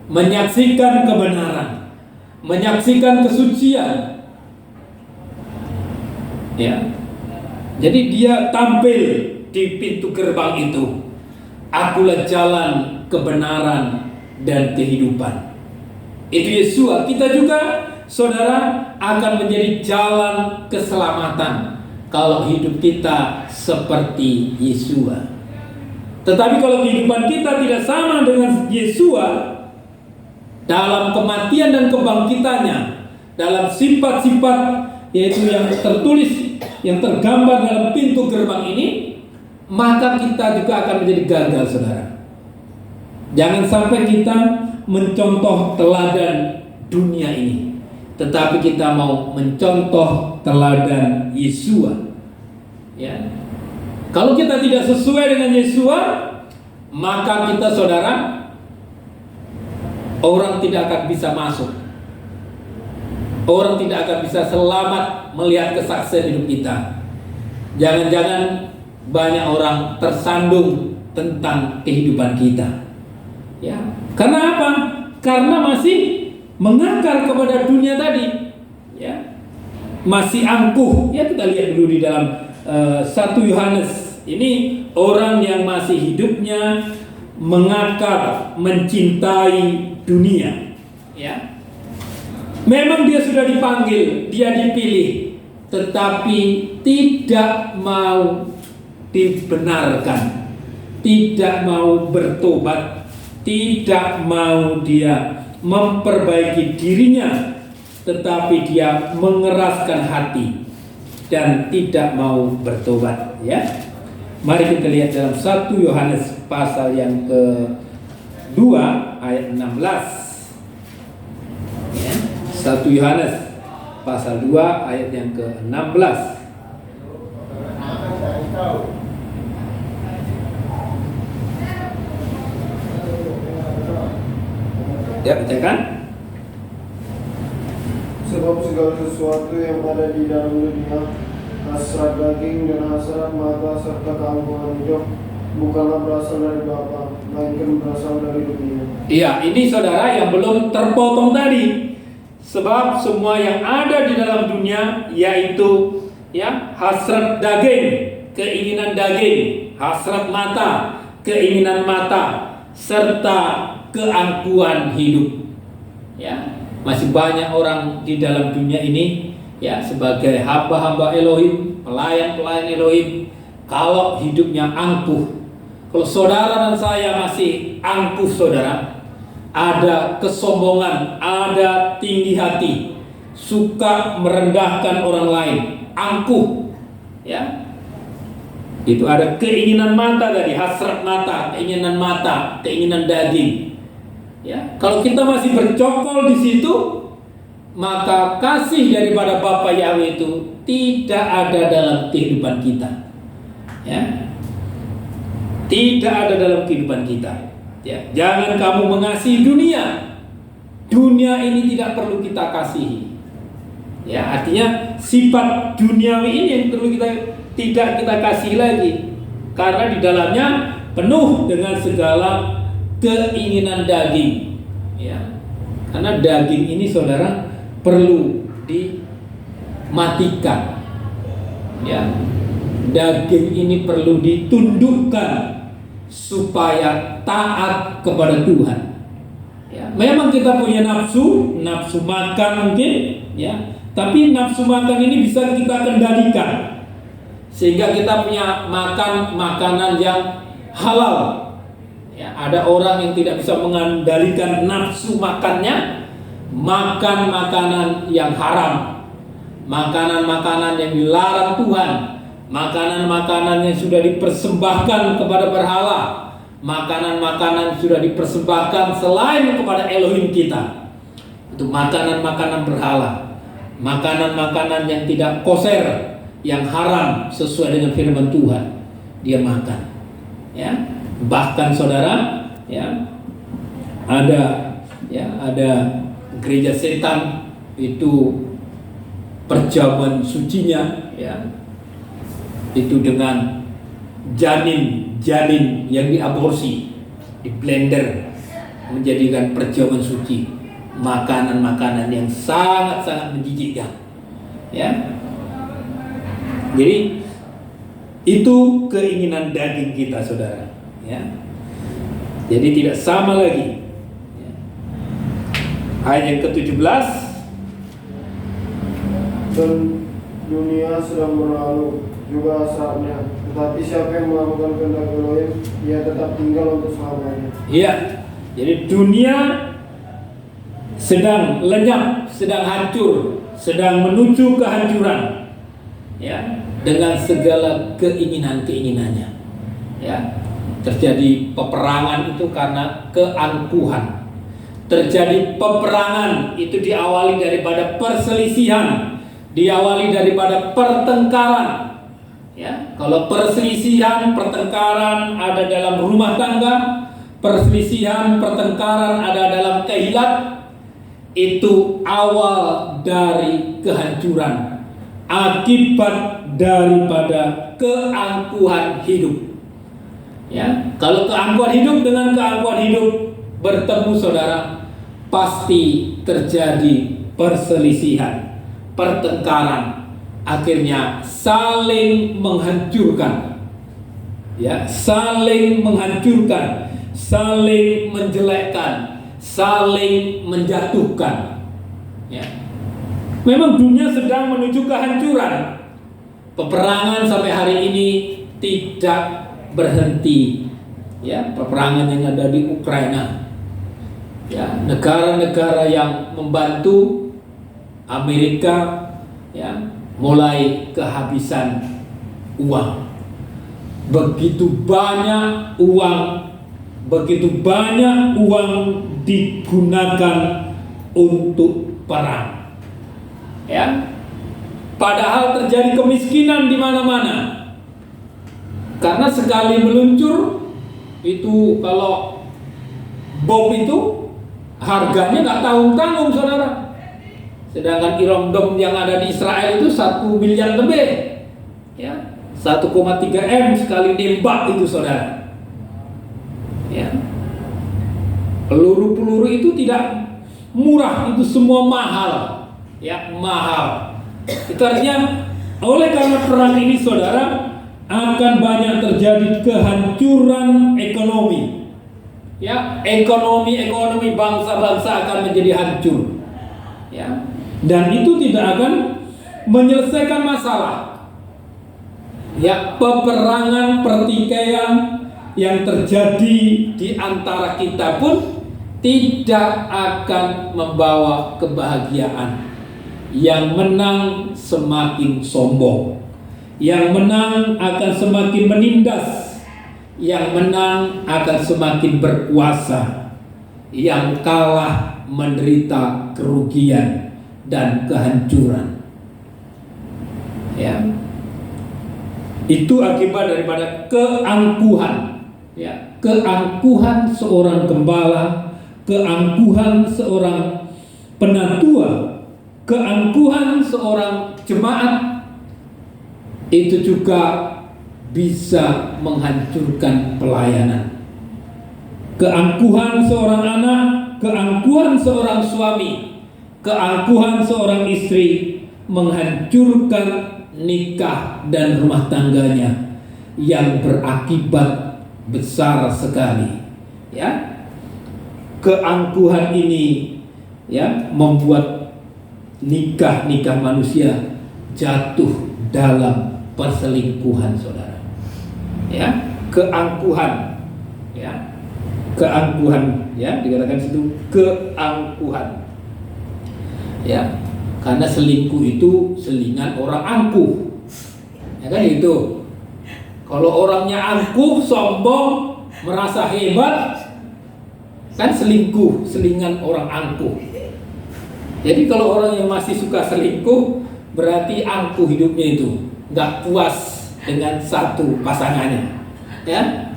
menyaksikan kebenaran, menyaksikan kesucian, ya. Jadi dia tampil di pintu gerbang itu. Akulah jalan, kebenaran, dan kehidupan. Itu Yesus. Kita juga, saudara, akan menjadi jalan keselamatan kalau hidup kita seperti Yesus. Tetapi kalau kehidupan kita tidak sama dengan Yesus, dalam kematian dan kebangkitannya, dalam sifat-sifat yaitu yang tertulis, yang tergambar dalam pintu gerbang ini, maka kita juga akan menjadi gagal, saudara. Jangan sampai kita mencontoh teladan dunia ini, tetapi kita mau mencontoh teladan Yesus, ya. Kalau kita tidak sesuai dengan Yesus, maka kita, saudara, orang tidak akan bisa masuk. Orang tidak akan bisa selamat melihat kesaksian hidup kita. Jangan-jangan banyak orang tersandung tentang kehidupan kita, ya. Karena apa? Karena masih mengakar kepada dunia tadi, ya. Masih angkuh. Ya, kita lihat dulu di dalam 1 Yohanes. Ini orang yang masih hidupnya mengakar, mencintai dunia, ya. Memang dia sudah dipanggil, dia dipilih, tetapi tidak mau dibenarkan, tidak mau bertobat, tidak mau dia memperbaiki dirinya, tetapi dia mengeraskan hati dan tidak mau bertobat, ya. Mari kita lihat dalam 1 Yohanes pasal yang ke-2 ayat 16. 1 Yohanes pasal 2 ayat yang ke-16. Ya, bacakan. Sebab segala sesuatu yang ada di dalam dunia, hasrat daging dan hasrat mata serta keangkuhan hidup, bukanlah berasal dari Bapa, melainkan berasal dari dunia. Iya, ini saudara yang belum terpotong tadi. Sebab semua yang ada di dalam dunia, yaitu, ya, hasrat daging, keinginan daging, hasrat mata, keinginan mata, serta keangkuhan hidup, ya. Masih banyak orang di dalam dunia ini, ya, sebagai hamba-hamba Elohim, pelayan-pelayan Elohim, kalau hidupnya angkuh. Kalau saudara dan saya masih angkuh, saudara, ada kesombongan, ada tinggi hati, suka merendahkan orang lain, angkuh, ya. Itu ada keinginan mata tadi, hasrat mata, keinginan daging, ya. Kalau kita masih bercokol di situ, maka kasih daripada Bapa Yahweh itu tidak ada dalam kehidupan kita, ya. Tidak ada dalam kehidupan kita. Ya, jangan kamu mengasihi dunia. Dunia ini tidak perlu kita kasihi. Ya, artinya sifat duniawi ini yang perlu tidak kita kasih lagi, karena di dalamnya penuh dengan segala keinginan daging. Ya, karena daging ini, saudara, perlu dimatikan. Ya, daging ini perlu ditundukkan supaya taat kepada Tuhan. Ya, memang kita punya nafsu makan mungkin, ya, tapi nafsu makan ini bisa kita kendalikan sehingga kita punya makan makanan yang halal. Ya, ada orang yang tidak bisa mengendalikan nafsu makannya, makan makanan yang haram, makanan-makanan yang dilarang Tuhan, makanan-makanan yang sudah dipersembahkan kepada berhala, makanan-makanan sudah dipersembahkan selain kepada Elohim kita. Itu makanan-makanan berhala. makanan-makanan yang tidak kosher, yang haram sesuai dengan firman Tuhan, dia makan. Ya, bahkan saudara, ya, ada gereja setan itu perjamuan sucinya, ya, itu dengan janin yang diaborsi, di blender menjadikan perjamuan suci, makanan-makanan yang sangat-sangat menjijikkan, ya. Jadi itu keinginan daging kita, saudara, ya. Jadi tidak sama lagi. Ya. Ayat yang ke-17, dan dunia sedang berlalu juga saatnya, tetapi siapa yang melakukan kehendak Elohim, ia tetap tinggal untuk selamanya. iya. Jadi dunia sedang lenyap, sedang hancur, sedang menuju kehancuran, ya, dengan segala keinginan-keinginannya. Ya, terjadi peperangan itu karena keangkuhan. Terjadi peperangan itu diawali daripada perselisihan, diawali daripada pertengkaran. Ya, kalau perselisihan, pertengkaran ada dalam rumah tangga, perselisihan, pertengkaran ada dalam kehilat, itu awal dari kehancuran, akibat daripada keangkuhan hidup. Ya, kalau keangkuhan hidup dengan keangkuhan hidup bertemu, saudara, pasti terjadi perselisihan, pertengkaran, akhirnya saling menghancurkan. Ya, saling menghancurkan, saling menjelekkan, saling menjatuhkan. Ya. Memang dunia sedang menuju kehancuran. Peperangan sampai hari ini tidak berhenti. Ya, peperangan yang ada di Ukraina. Ya, negara-negara yang membantu Amerika, ya, mulai kehabisan uang. Begitu banyak uang digunakan untuk perang. Ya. Padahal terjadi kemiskinan di mana-mana. Karena sekali meluncur itu, kalau bom itu harganya nggak tanggung-tanggung, saudara. Sedangkan Iron Dome yang ada di Israel itu 1 miliar lebih, ya, 1,3 M sekali nembak itu, saudara. Ya, peluru-peluru itu tidak murah, itu semua mahal, ya, mahal. Itu artinya oleh karena perang ini, saudara, akan banyak terjadi kehancuran ekonomi. Ya, ekonomi bangsa-bangsa akan menjadi hancur. Ya, dan itu tidak akan menyelesaikan masalah. Ya, peperangan, pertikaian yang terjadi di antara kita pun tidak akan membawa kebahagiaan. Yang menang semakin sombong, yang menang akan semakin menindas, yang menang akan semakin berkuasa, yang kalah menderita kerugian dan kehancuran. Ya, itu akibat daripada keangkuhan. Ya, keangkuhan seorang gembala, keangkuhan seorang penatua, keangkuhan seorang jemaat, itu juga bisa menghancurkan pelayanan. Keangkuhan seorang anak, keangkuhan seorang suami, keangkuhan seorang istri menghancurkan nikah dan rumah tangganya yang berakibat besar sekali. Ya, keangkuhan ini, ya, membuat nikah manusia jatuh dalam perselingkuhan, saudara. Ya, keangkuhan, ya, keangkuhan, ya, dikatakan situ keangkuhan. Ya, karena selingkuh itu selingan orang angkuh. Ya kan itu. Kalau orangnya angkuh, sombong, merasa hebat, kan selingkuh, selingan orang angkuh. Jadi kalau orang yang masih suka selingkuh, berarti angkuh hidupnya itu, nggak puas dengan satu pasangannya, ya.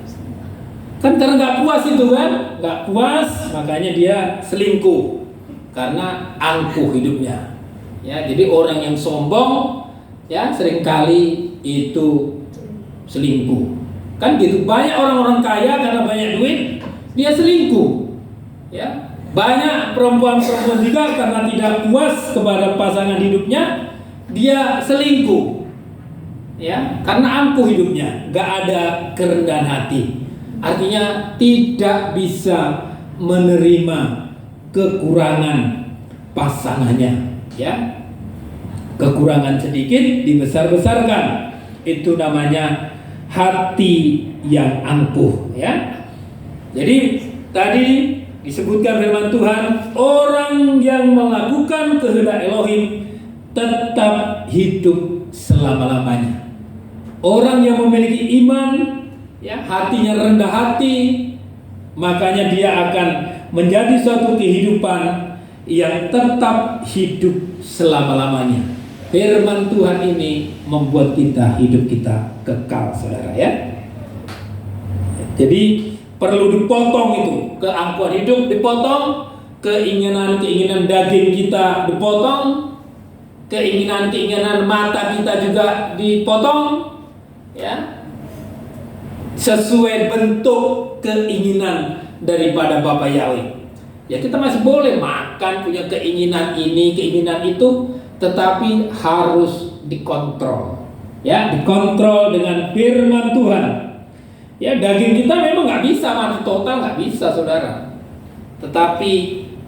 Kan karena nggak puas itu kan, nggak puas, makanya dia selingkuh karena angkuh hidupnya. Ya, jadi orang yang sombong, ya seringkali itu selingkuh. Kan gitu, banyak orang-orang kaya karena banyak duit, dia selingkuh. Ya, banyak perempuan-perempuan juga karena tidak puas kepada pasangan hidupnya, dia selingkuh. Ya, karena angkuh hidupnya, nggak ada kerendahan hati. Artinya tidak bisa menerima kekurangan pasangannya, ya. Kekurangan sedikit dibesar-besarkan. Itu namanya hati yang angkuh, ya. Jadi tadi disebutkan firman Tuhan, orang yang melakukan kehendak Elohim tetap hidup selama-lamanya. Orang yang memiliki iman, ya, hatinya rendah hati, makanya dia akan menjadi suatu kehidupan yang tetap hidup selama-lamanya. Firman Tuhan ini membuat hidup kita kekal, saudara, ya. Jadi perlu dipotong itu, keangkuhan hidup dipotong, keinginan-keinginan daging kita dipotong, keinginan-keinginan mata kita juga dipotong, ya, sesuai bentuk keinginan daripada Bapa Yahweh. Ya, kita masih boleh makan, punya keinginan ini, keinginan itu, tetapi harus dikontrol. Ya, dikontrol dengan firman Tuhan. Ya, daging kita memang nggak bisa mati total, nggak bisa, saudara. Tetapi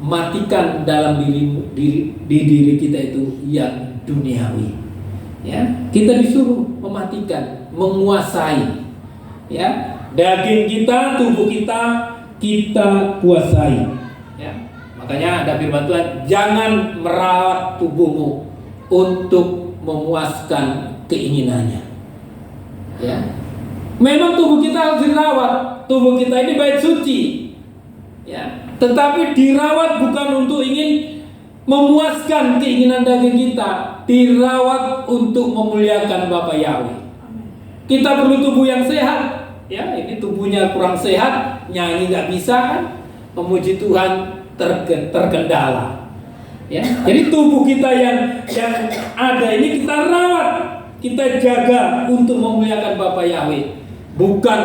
matikan dalam diri kita itu yang duniawi. Ya, kita disuruh mematikan, menguasai. Ya, daging kita, tubuh kita kuasai. Ya, makanya ada firman Tuhan, jangan merawat tubuhmu untuk memuaskan keinginannya. Ya, memang tubuh kita harus dirawat. Tubuh kita ini baik suci, ya, tetapi dirawat bukan untuk ingin memuaskan keinginan daging kita, dirawat untuk memuliakan Bapa Yahweh. Kita perlu tubuh yang sehat. Ya, ini tubuhnya kurang sehat, nyanyi nggak bisa kan, memuji Tuhan terkendala. Ya, jadi tubuh kita yang ada ini kita rawat, kita jaga untuk memuliakan Bapa Yahweh. Bukan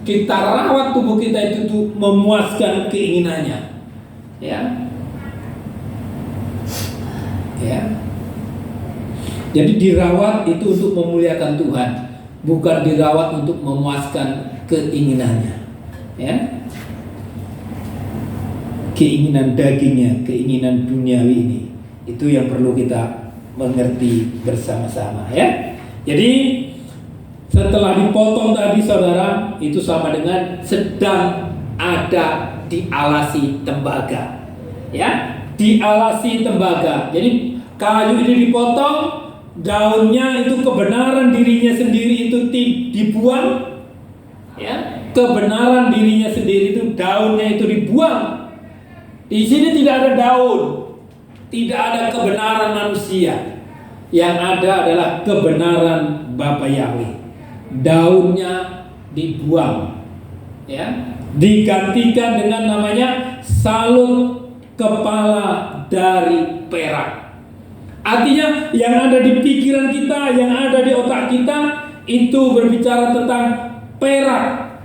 kita rawat tubuh kita itu untuk memuaskan keinginannya. Ya, ya. Jadi dirawat itu untuk memuliakan Tuhan, bukan dirawat untuk memuaskan keinginannya, ya, keinginan dagingnya, keinginan duniawi ini. Itu yang perlu kita mengerti bersama-sama, ya. Jadi setelah dipotong tadi, saudara, itu sama dengan sedang ada dialasi tembaga, ya, dialasi tembaga. Jadi kayu ini dipotong, daunnya itu kebenaran dirinya sendiri itu dibuang, ya, kebenaran dirinya sendiri itu daunnya itu dibuang. Di sini tidak ada daun, tidak ada kebenaran manusia. Yang ada adalah kebenaran Bapa Yahweh. Daunnya dibuang, ya, digantikan dengan namanya salut kepala dari perak. Artinya yang ada di pikiran kita, yang ada di otak kita itu berbicara tentang perak.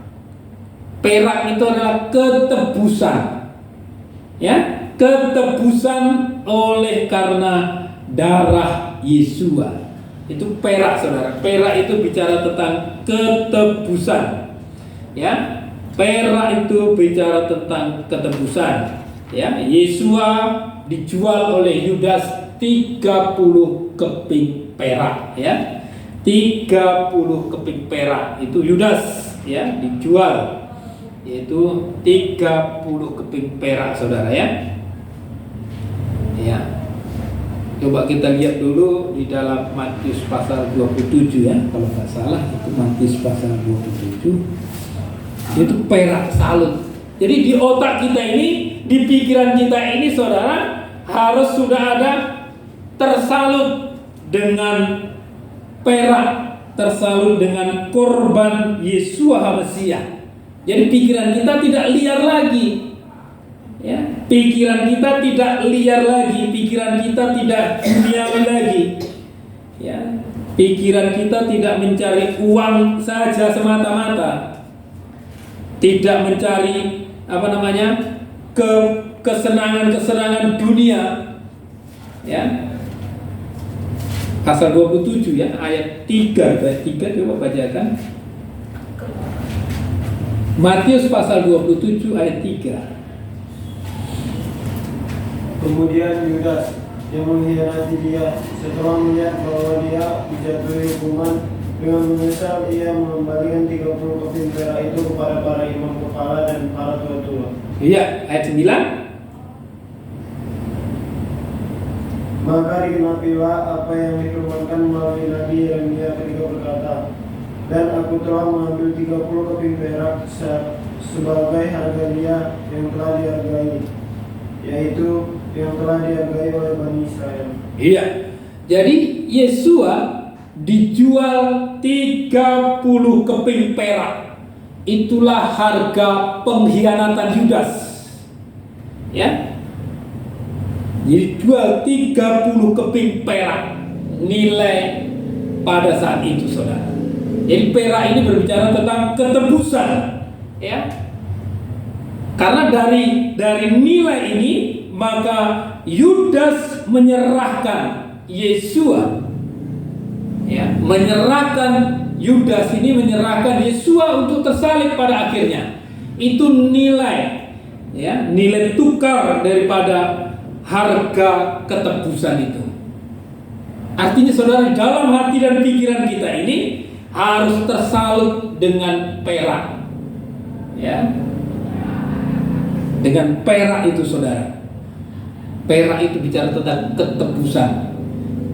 Perak itu adalah ketebusan, ya, ketebusan oleh karena darah Yesua. Itu perak, saudara. Perak itu bicara tentang ketebusan, ya. Perak itu bicara tentang ketebusan, ya. Yesua dijual oleh Yudas 30 keping perak, ya. 30 keping perak itu Yudas, ya, dijual, yaitu 30 keping perak, saudara, ya. Ya. Coba kita lihat dulu di dalam Matius pasal 27, ya, kalau nggak salah itu Matius pasal 27. Itu perak salut. Jadi di otak kita ini, di pikiran kita ini, saudara, harus sudah ada tersalut dengan perak, tersalut dengan korban Yeshua HaMasiah. Jadi pikiran kita tidak liar lagi, ya. Pikiran kita tidak liar lagi, pikiran kita tidak duniawi lagi, ya. Pikiran kita tidak mencari uang saja semata-mata, tidak mencari kesenangan-kesenangan dunia, ya. Pasal 27 ya, ayat 3 coba bacakan. Matius pasal 27 ayat 3. Kemudian Yudas yang mengkhianati dia, setelah melihat bahwa dia dijatuhi hukuman, dengan menyesal ia mengembalikan 30 keping perak itu kepada para imam kepala dan para tua-tua. Iya, ayat 9. Maka digenapilah apa yang difirmankan melalui Nabi Yeremia ketika berkata, dan aku telah mengambil 30 keping perak sebagai harga dia yang telah dihargai, yaitu yang telah dihargai oleh Bani Israel. Iya. Jadi Yesua dijual 30 keping perak. Itulah harga pengkhianatan Yudas. Ya. Jadi jual 30 keping perak nilai pada saat itu, saudara. Jadi perak ini berbicara tentang ketebusan, ya. Karena dari nilai ini maka Yudas menyerahkan Yesua, ya, Yudas ini menyerahkan Yesua untuk tersalib pada akhirnya. Itu nilai, ya, nilai tukar daripada harga ketebusan itu. Artinya saudara, dalam hati dan pikiran kita ini harus tersalut dengan perak, ya, dengan perak itu, saudara. Perak itu bicara tentang ketebusan.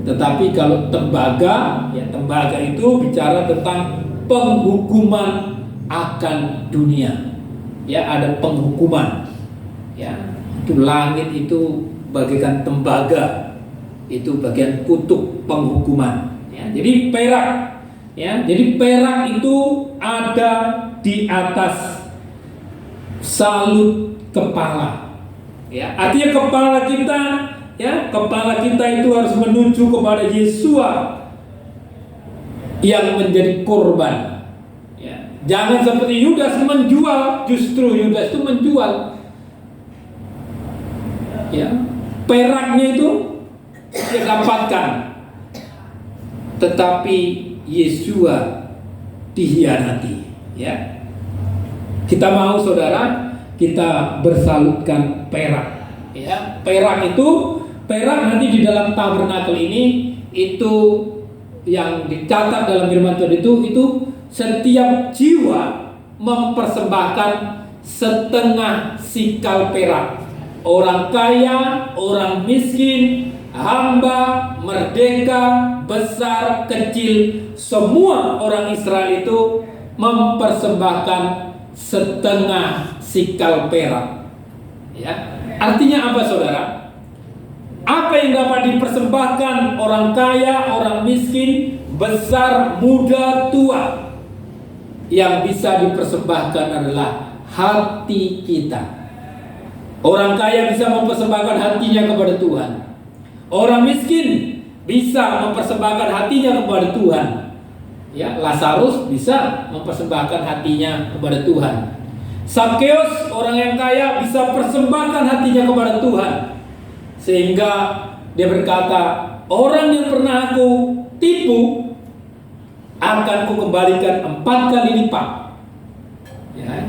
Tetapi kalau tembaga, ya, tembaga itu bicara tentang penghukuman akan dunia. Ya, ada penghukuman. Ya, itu langit itu bagaikan tembaga. Itu bagian kutub penghukuman. Ya, jadi perak, ya, jadi perak itu ada di atas salut kepala. Ya, artinya kepala kita, ya, kepala kita itu harus menuju kepada Yesua yang menjadi korban. Ya, jangan seperti Yudas menjual, justru Yudas itu menjual. Ya, peraknya itu dia dapatkan, tetapi Yesua dihianati. Ya, kita mau, saudara, kita bersalutkan perak. Ya, perak nanti di dalam tabernakel ini itu yang dicatat dalam firman Tuhan itu setiap jiwa mempersembahkan setengah sikal perak. Orang kaya, orang miskin, hamba, merdeka, besar, kecil, semua orang Israel itu mempersembahkan setengah sikal perak. Ya, artinya apa, saudara? Apa yang dapat dipersembahkan orang kaya, orang miskin, besar, muda, tua? Yang bisa dipersembahkan adalah hati kita. Orang kaya bisa mempersembahkan hatinya kepada Tuhan. Orang miskin bisa mempersembahkan hatinya kepada Tuhan. Ya, Lazarus bisa mempersembahkan hatinya kepada Tuhan. Zakheus, orang yang kaya, bisa persembahkan hatinya kepada Tuhan. Sehingga dia berkata, orang yang pernah aku tipu akan kukembalikan 4 kali lipat. Ya.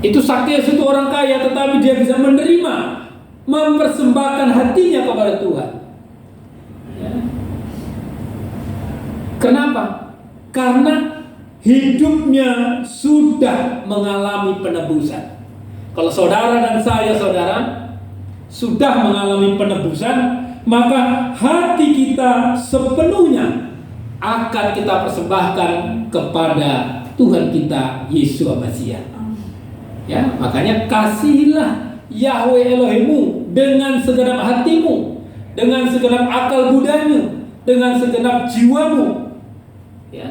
Itu Zakheus, itu orang kaya, tetapi dia bisa menerima, mempersembahkan hatinya kepada Tuhan. Ya. Kenapa? Karena hidupnya sudah mengalami penebusan. Kalau saudara dan saya, saudara, sudah mengalami penebusan, maka hati kita sepenuhnya akan kita persembahkan kepada Tuhan kita Yeshua Masiah. Ya, makanya kasihilah Yahweh Elohimmu dengan segenap hatimu, dengan segenap akal budamu, dengan segenap jiwamu. Ya.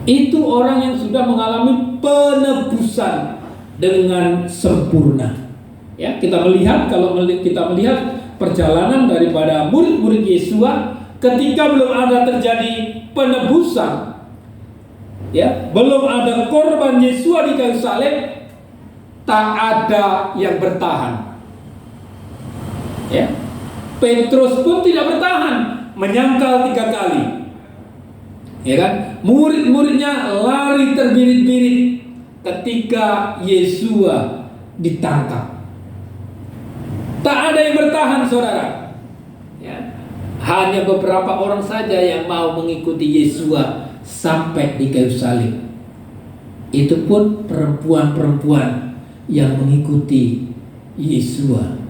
Itu orang yang sudah mengalami penebusan dengan sempurna. Ya, kita melihat, kalau kita melihat perjalanan daripada murid-murid Yesua ketika belum ada terjadi penebusan, ya, belum ada korban Yesua di kayu salib, tak ada yang bertahan. Ya, Petrus pun tidak bertahan, menyangkal 3 kali. Ya kan? Murid-muridnya lari terbirit-birit ketika Yesua ditangkap. Tak ada yang bertahan, saudara. Ya. Hanya beberapa orang saja yang mau mengikuti Yesua sampai di kayu salib. Itu pun perempuan-perempuan yang mengikuti Yesua.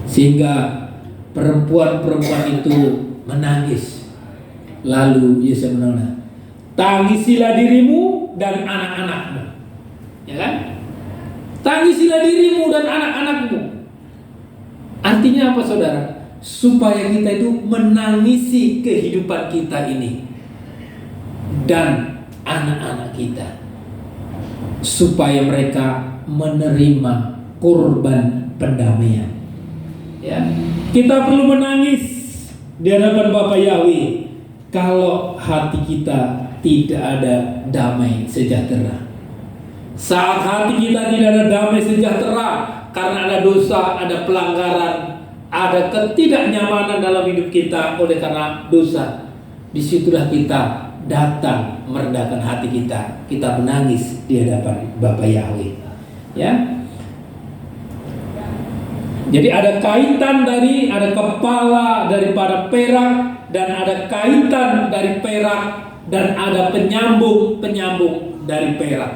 Sehingga perempuan-perempuan itu menangis. Lalu Yesus menolak, tangisilah dirimu dan anak-anakmu. Ya kan? Tangisilah dirimu dan anak-anakmu. Artinya apa, saudara? Supaya kita itu menangisi kehidupan kita ini dan anak-anak kita, supaya mereka menerima korban pendamaian. Ya, kita perlu menangis di hadapan Bapa Yahweh kalau hati kita tidak ada damai sejahtera. Saat hati kita tidak ada damai sejahtera karena ada dosa, ada pelanggaran, ada ketidaknyamanan dalam hidup kita oleh karena dosa, disitulah kita datang merendahkan hati kita. Kita menangis di hadapan Bapa Yahweh. Ya. Jadi ada kaitan ada kepala daripada perak, dan ada kaitan dari perak, dan ada penyambung dari perak.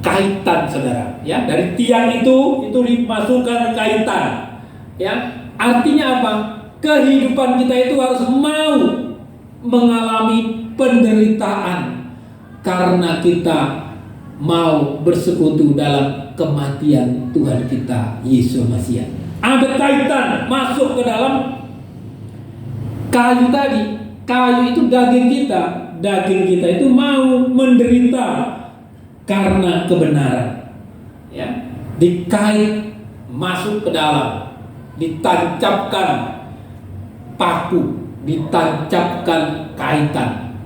Kaitan, saudara, ya, dari tiang itu dimasukkan kaitan. Ya, artinya apa? Kehidupan kita itu harus mau mengalami penderitaan karena kita mau bersekutu dalam kematian Tuhan kita Yesus Masias. Ada kaitan masuk ke dalam kayu tadi. Kayu itu daging kita. Daging kita itu mau menderita karena kebenaran. Ya, dikait masuk ke dalam, ditancapkan paku, ditancapkan kaitan.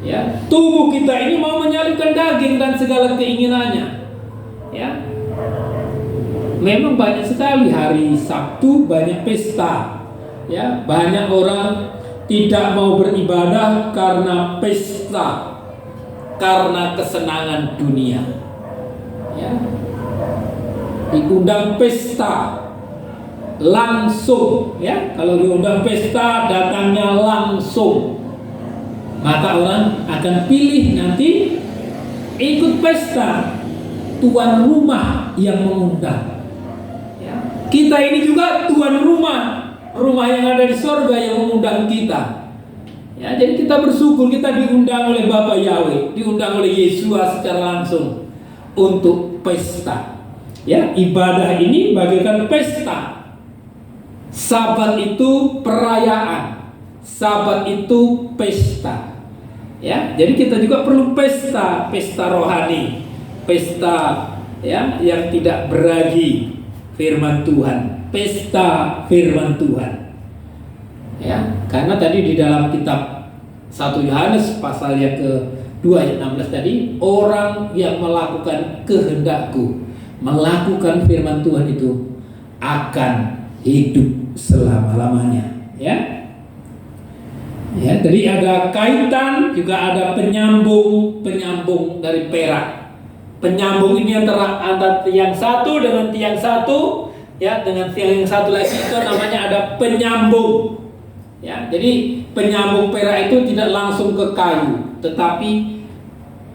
Ya, tubuh kita ini mau menyalibkan daging dan segala keinginannya. Ya, memang banyak sekali hari Sabtu banyak pesta. Ya, banyak orang tidak mau beribadah karena pesta, karena kesenangan dunia. Ya, diundang pesta langsung. Ya, kalau diundang pesta datangnya langsung, maka orang akan pilih nanti ikut pesta. Tuan rumah yang mengundang. Ya. Kita ini juga tuan rumah yang ada di sorga yang mengundang kita. Ya, jadi kita bersyukur kita diundang oleh Bapa Yahweh, diundang oleh Yesus secara langsung untuk pesta. Ya, ibadah ini bagaikan pesta. Sabat itu perayaan, Sabat itu pesta. Ya, jadi kita juga perlu pesta rohani. Pesta, ya, yang tidak beragi firman Tuhan, pesta firman Tuhan. Ya, karena tadi di dalam kitab 1 Yohanes pasal yang ke-2 ayat 16 tadi, orang yang melakukan kehendakku, melakukan firman Tuhan itu akan hidup selama-lamanya. Ya. Ya, jadi ada kaitan, juga ada penyambung dari perak. Penyambung ini antara tiang satu dengan tiang satu, ya, dengan tiang yang satu lagi itu namanya ada penyambung. Ya, jadi penyambung perak itu tidak langsung ke kayu, tetapi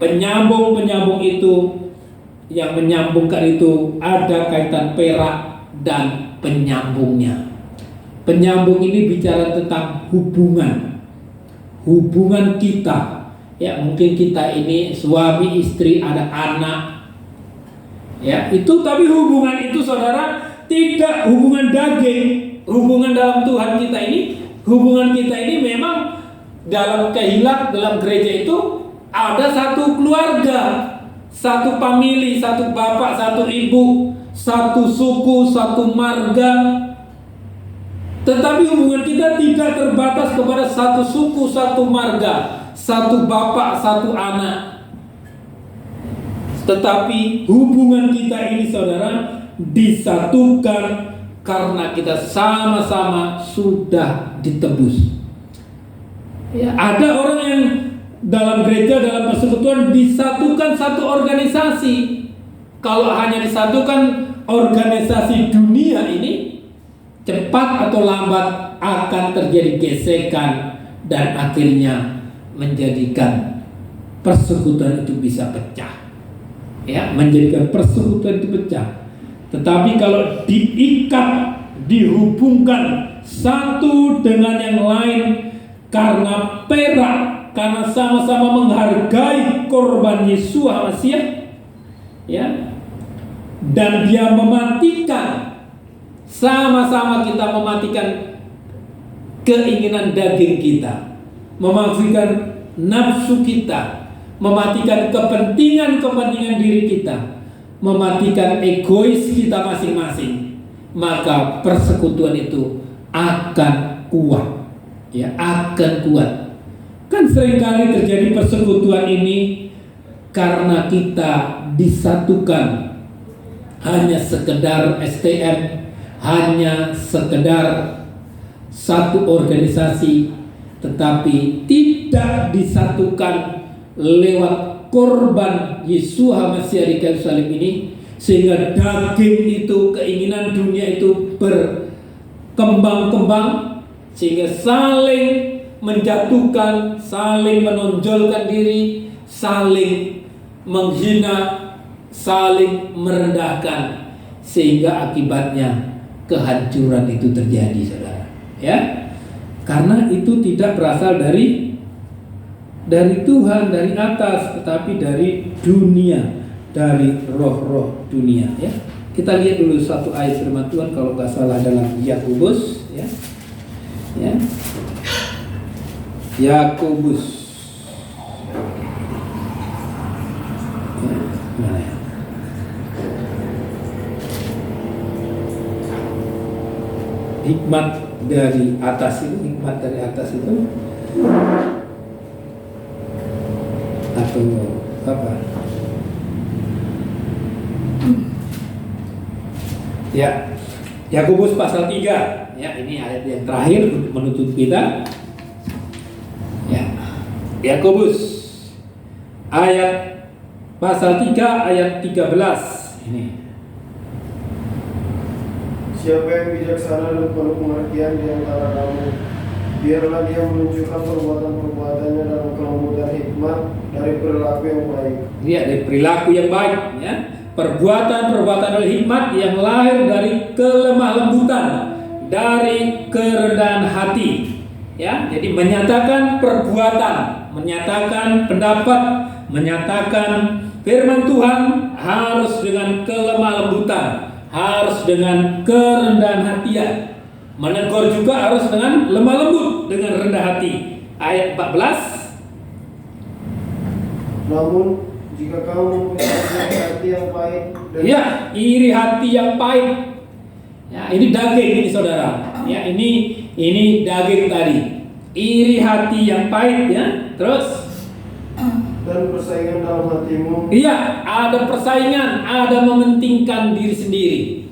penyambung itu yang menyambungkan itu ada kaitan perak dan penyambungnya. Penyambung ini bicara tentang hubungan kita. Ya, mungkin kita ini suami istri, ada anak. Ya, itu, tapi hubungan itu, saudara, tidak hubungan daging, hubungan dalam Tuhan kita ini, hubungan kita ini memang dalam kehilat, dalam gereja itu ada satu keluarga, satu famili, satu bapak, satu ibu, satu suku, satu marga. Tetapi hubungan kita tidak terbatas kepada satu suku, satu marga, satu bapak, satu anak. Tetapi hubungan kita ini, saudara, disatukan karena kita sama-sama sudah ditebus. Ya, ada orang yang dalam gereja, dalam persekutuan disatukan satu organisasi. Kalau hanya disatukan organisasi dunia ini, cepat atau lambat akan terjadi gesekan dan akhirnya menjadikan persekutuan itu bisa pecah. Ya, menjadikan persekutuan itu pecah. Tetapi kalau diikat, dihubungkan satu dengan yang lain karena perak, karena sama-sama menghargai korban Yesus Masiah, ya, dan dia mematikan, sama-sama kita mematikan keinginan daging kita, mematikan nafsu kita, mematikan kepentingan diri kita, mematikan egois kita masing-masing, maka persekutuan itu akan kuat. Ya, akan kuat. Kan seringkali terjadi persekutuan ini karena kita disatukan hanya sekedar STM, hanya sekedar satu organisasi, tetapi tidak disatukan lewat korban Yesus Masiah di kayu salib ini, sehingga daging itu, keinginan dunia itu berkembang-kembang, sehingga saling menjatuhkan, saling menonjolkan diri, saling menghina, saling merendahkan, sehingga akibatnya kehancuran itu terjadi, saudara. Ya, karena itu tidak berasal dari Tuhan, dari atas, tetapi dari dunia, dari roh-roh dunia. Ya, kita lihat dulu satu ayat firman Tuhan, kalau nggak salah dalam Yakobus, ya. Ya, Yakobus, ya, mana ya? Hikmat dari atas itu, atau apa? Ya, Yakobus pasal 3. Ya, ini ayat yang terakhir untuk menutup kita. Ya, Yakobus ayat pasal 3 ayat 13 ini. Siapa yang bijaksana dan penuh pengertian di antara kamu, biarlah dia menunjukkan perbuatan-perbuatannya dalam kelembutan hikmat dari perilaku yang baik. Ya, dari perilaku yang baik, ya. Perbuatan-perbuatan dari hikmat yang lahir dari kelemah lembutan, dari kerendahan hati. Ya, jadi menyatakan perbuatan, menyatakan pendapat, menyatakan firman Tuhan harus dengan kelemah lembutan, harus dengan kerendahan hati. Menegur juga harus dengan lemah lembut, dengan rendah hati. Ayat 14. Namun jika kamu mempunyai hati yang pahit, ya, iri hati yang pahit. Ya, ini daging ini, saudara. Ya, ini daging tadi. Iri hati yang pahit, ya. Terus dan persaingan dalam hatimu. Iya, ada persaingan, ada mementingkan diri sendiri.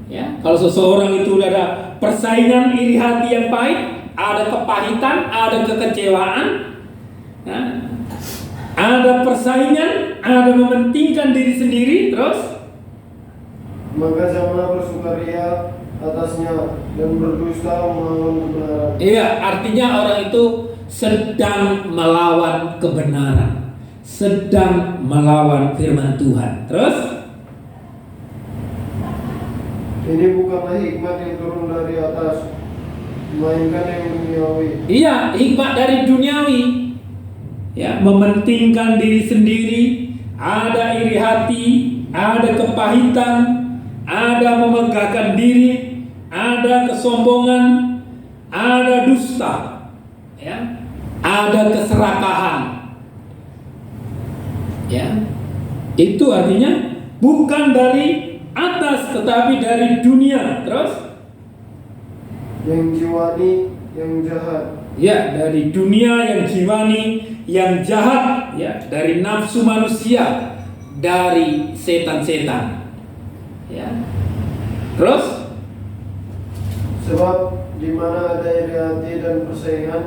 Ya, kalau seseorang itu ada persaingan, iri hati yang pahit, ada kepahitan, ada kekecewaan, ya, ada persaingan, ada mementingkan diri sendiri, terus maka janganlah bersukaria atasnya dan berdusta melawan kebenaran. Iya, artinya orang itu sedang melawan kebenaran, sedang melawan firman Tuhan. Terus ini bukanlah hikmat yang turun dari atas, melainkan yang duniawi. Iya, hikmat dari duniawi. Ya, mementingkan diri sendiri, ada iri hati, ada kepahitan, ada memegahkan diri, ada kesombongan, ada dusta, ya, ada keserakahan. Ya, itu artinya bukan dari atas tetapi dari dunia. Terus yang jiwani, yang jahat. ya, dari dunia yang jiwani, yang jahat, ya, dari nafsu manusia, dari setan-setan. Ya. Terus Sebab di mana ada iri hati dan persaingan,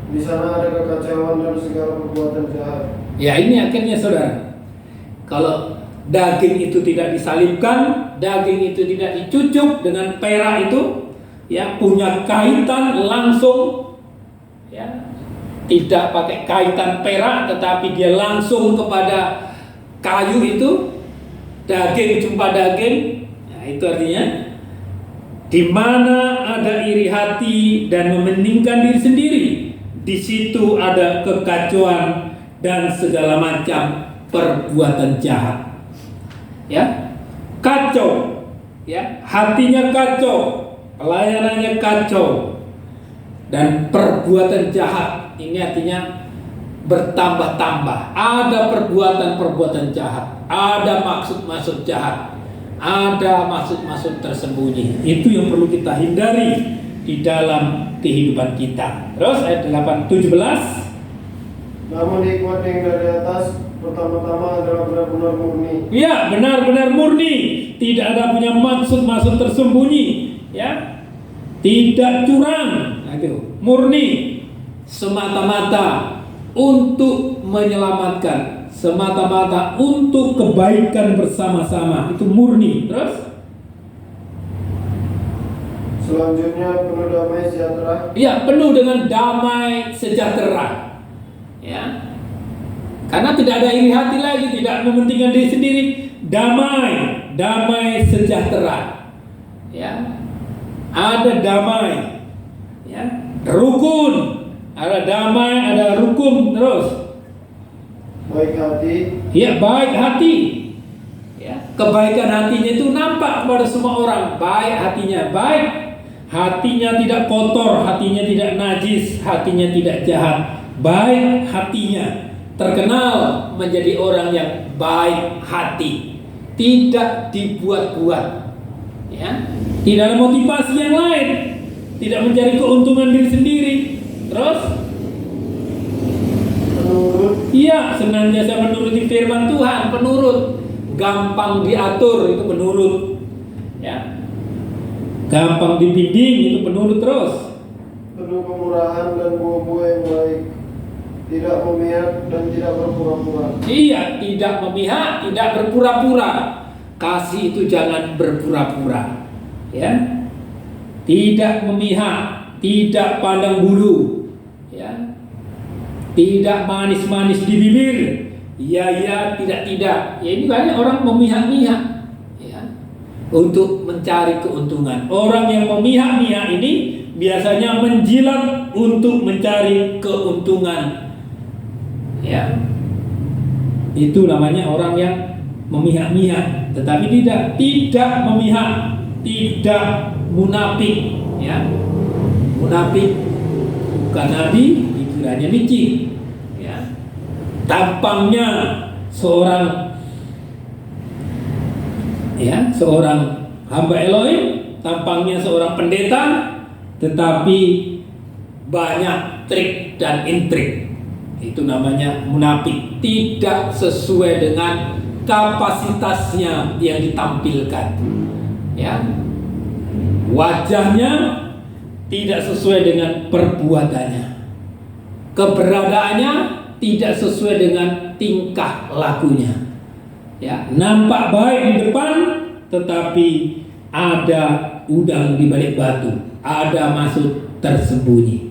di sana ada kekacauan dan segala perbuatan jahat. ya, ini akhirnya saudara, kalau daging itu tidak disalibkan, daging itu tidak dicucuk dengan perak itu, ya, punya kaitan langsung, ya, tidak pakai kaitan perak, tetapi dia langsung kepada kayu itu, daging jumpa daging. Nah, itu artinya di mana ada iri hati dan mementingkan diri sendiri, di situ ada kekacauan dan segala macam perbuatan jahat. Ya, kacau, ya, hatinya kacau, pelayanannya kacau, dan perbuatan jahat. Ini artinya bertambah-tambah. Ada perbuatan-perbuatan jahat, ada maksud-maksud jahat, ada maksud-maksud tersembunyi. Itu yang perlu kita hindari di dalam kehidupan kita. Terus ayat 17. Namun hikmat yang dari atas pertama-tama adalah benar-benar murni. Ya, benar-benar murni, tidak ada punya maksud-maksud tersembunyi, ya, tidak curang. Nah, itu murni, semata-mata untuk menyelamatkan, semata-mata untuk kebaikan bersama-sama. Itu murni. Terus Selanjutnya penuh damai sejahtera. ya, penuh dengan damai sejahtera. Ya, karena tidak ada iri hati lagi, tidak mementingkan diri sendiri. Damai, damai sejahtera. Ya, ada damai. Ya, rukun, ada damai, ada rukun. Terus Baik hati. ya, baik hati. Ya, kebaikan hatinya itu nampak kepada semua orang. Baik hatinya, baik hatinya, tidak kotor, hatinya tidak najis, hatinya tidak jahat. Baik hatinya, terkenal menjadi orang yang baik hati, tidak dibuat-buat, ya, tidak ada motivasi yang lain, tidak mencari keuntungan diri sendiri. Terus Penurut. iya, senantiasa menuruti firman Tuhan, penurut, gampang diatur, itu penurut, ya, gampang dibimbing, itu penurut. Terus Penuh kemurahan dan buah-buah yang baik, tidak memihak dan tidak berpura-pura. iya, tidak memihak, tidak berpura-pura. Kasih itu jangan berpura-pura, ya, tidak memihak, tidak pandang bulu, ya, tidak manis-manis di bibir, ya, tidak. Ya, ini banyak orang memihak-mihak, ya, untuk mencari keuntungan. Orang yang memihak-mihak ini biasanya menjilat untuk mencari keuntungan. Ya, itu namanya orang yang memihak-mihak, tetapi tidak memihak, tidak munafik. Ya, munafik bukan nabi, dikiranya licik. Ya, tampangnya seorang hamba Elohim, tampangnya seorang pendeta, tetapi banyak trik dan intrik. Itu namanya munafik, tidak sesuai dengan kapasitasnya yang ditampilkan. Ya, wajahnya tidak sesuai dengan perbuatannya, keberadaannya tidak sesuai dengan tingkah lakunya. Ya, nampak baik di depan, tetapi ada udang di balik batu, ada maksud tersembunyi.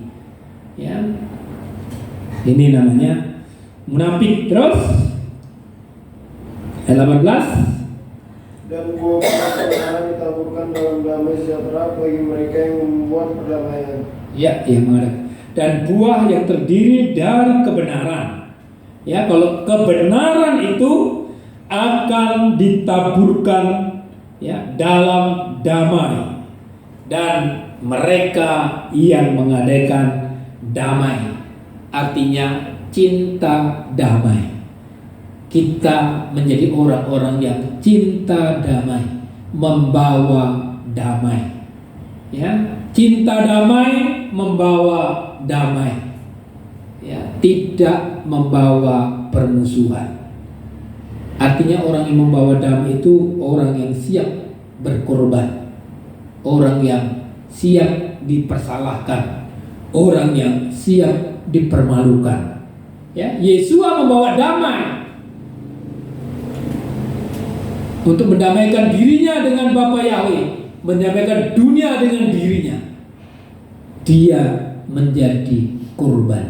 Ya, ini namanya munafik. Terus ayat 18. Dan buah-buah kebenaran ditaburkan dalam damai sejahtera bagi mereka yang membuat perdamaian. Ya, yang ada. Dan buah yang terdiri dari kebenaran. Ya, kalau kebenaran itu akan ditaburkan ya, dalam damai, dan mereka yang mengadakan damai, artinya cinta damai. Kita menjadi orang-orang yang cinta damai, membawa damai. Ya, cinta damai membawa damai. Ya, tidak membawa permusuhan. Artinya orang yang membawa damai itu orang yang siap berkorban, orang yang siap dipersalahkan, orang yang siap dipermalukan. Ya, Yesua membawa damai untuk mendamaikan dirinya dengan Bapa Yahweh, mendamaikan dunia dengan dirinya. Dia menjadi korban,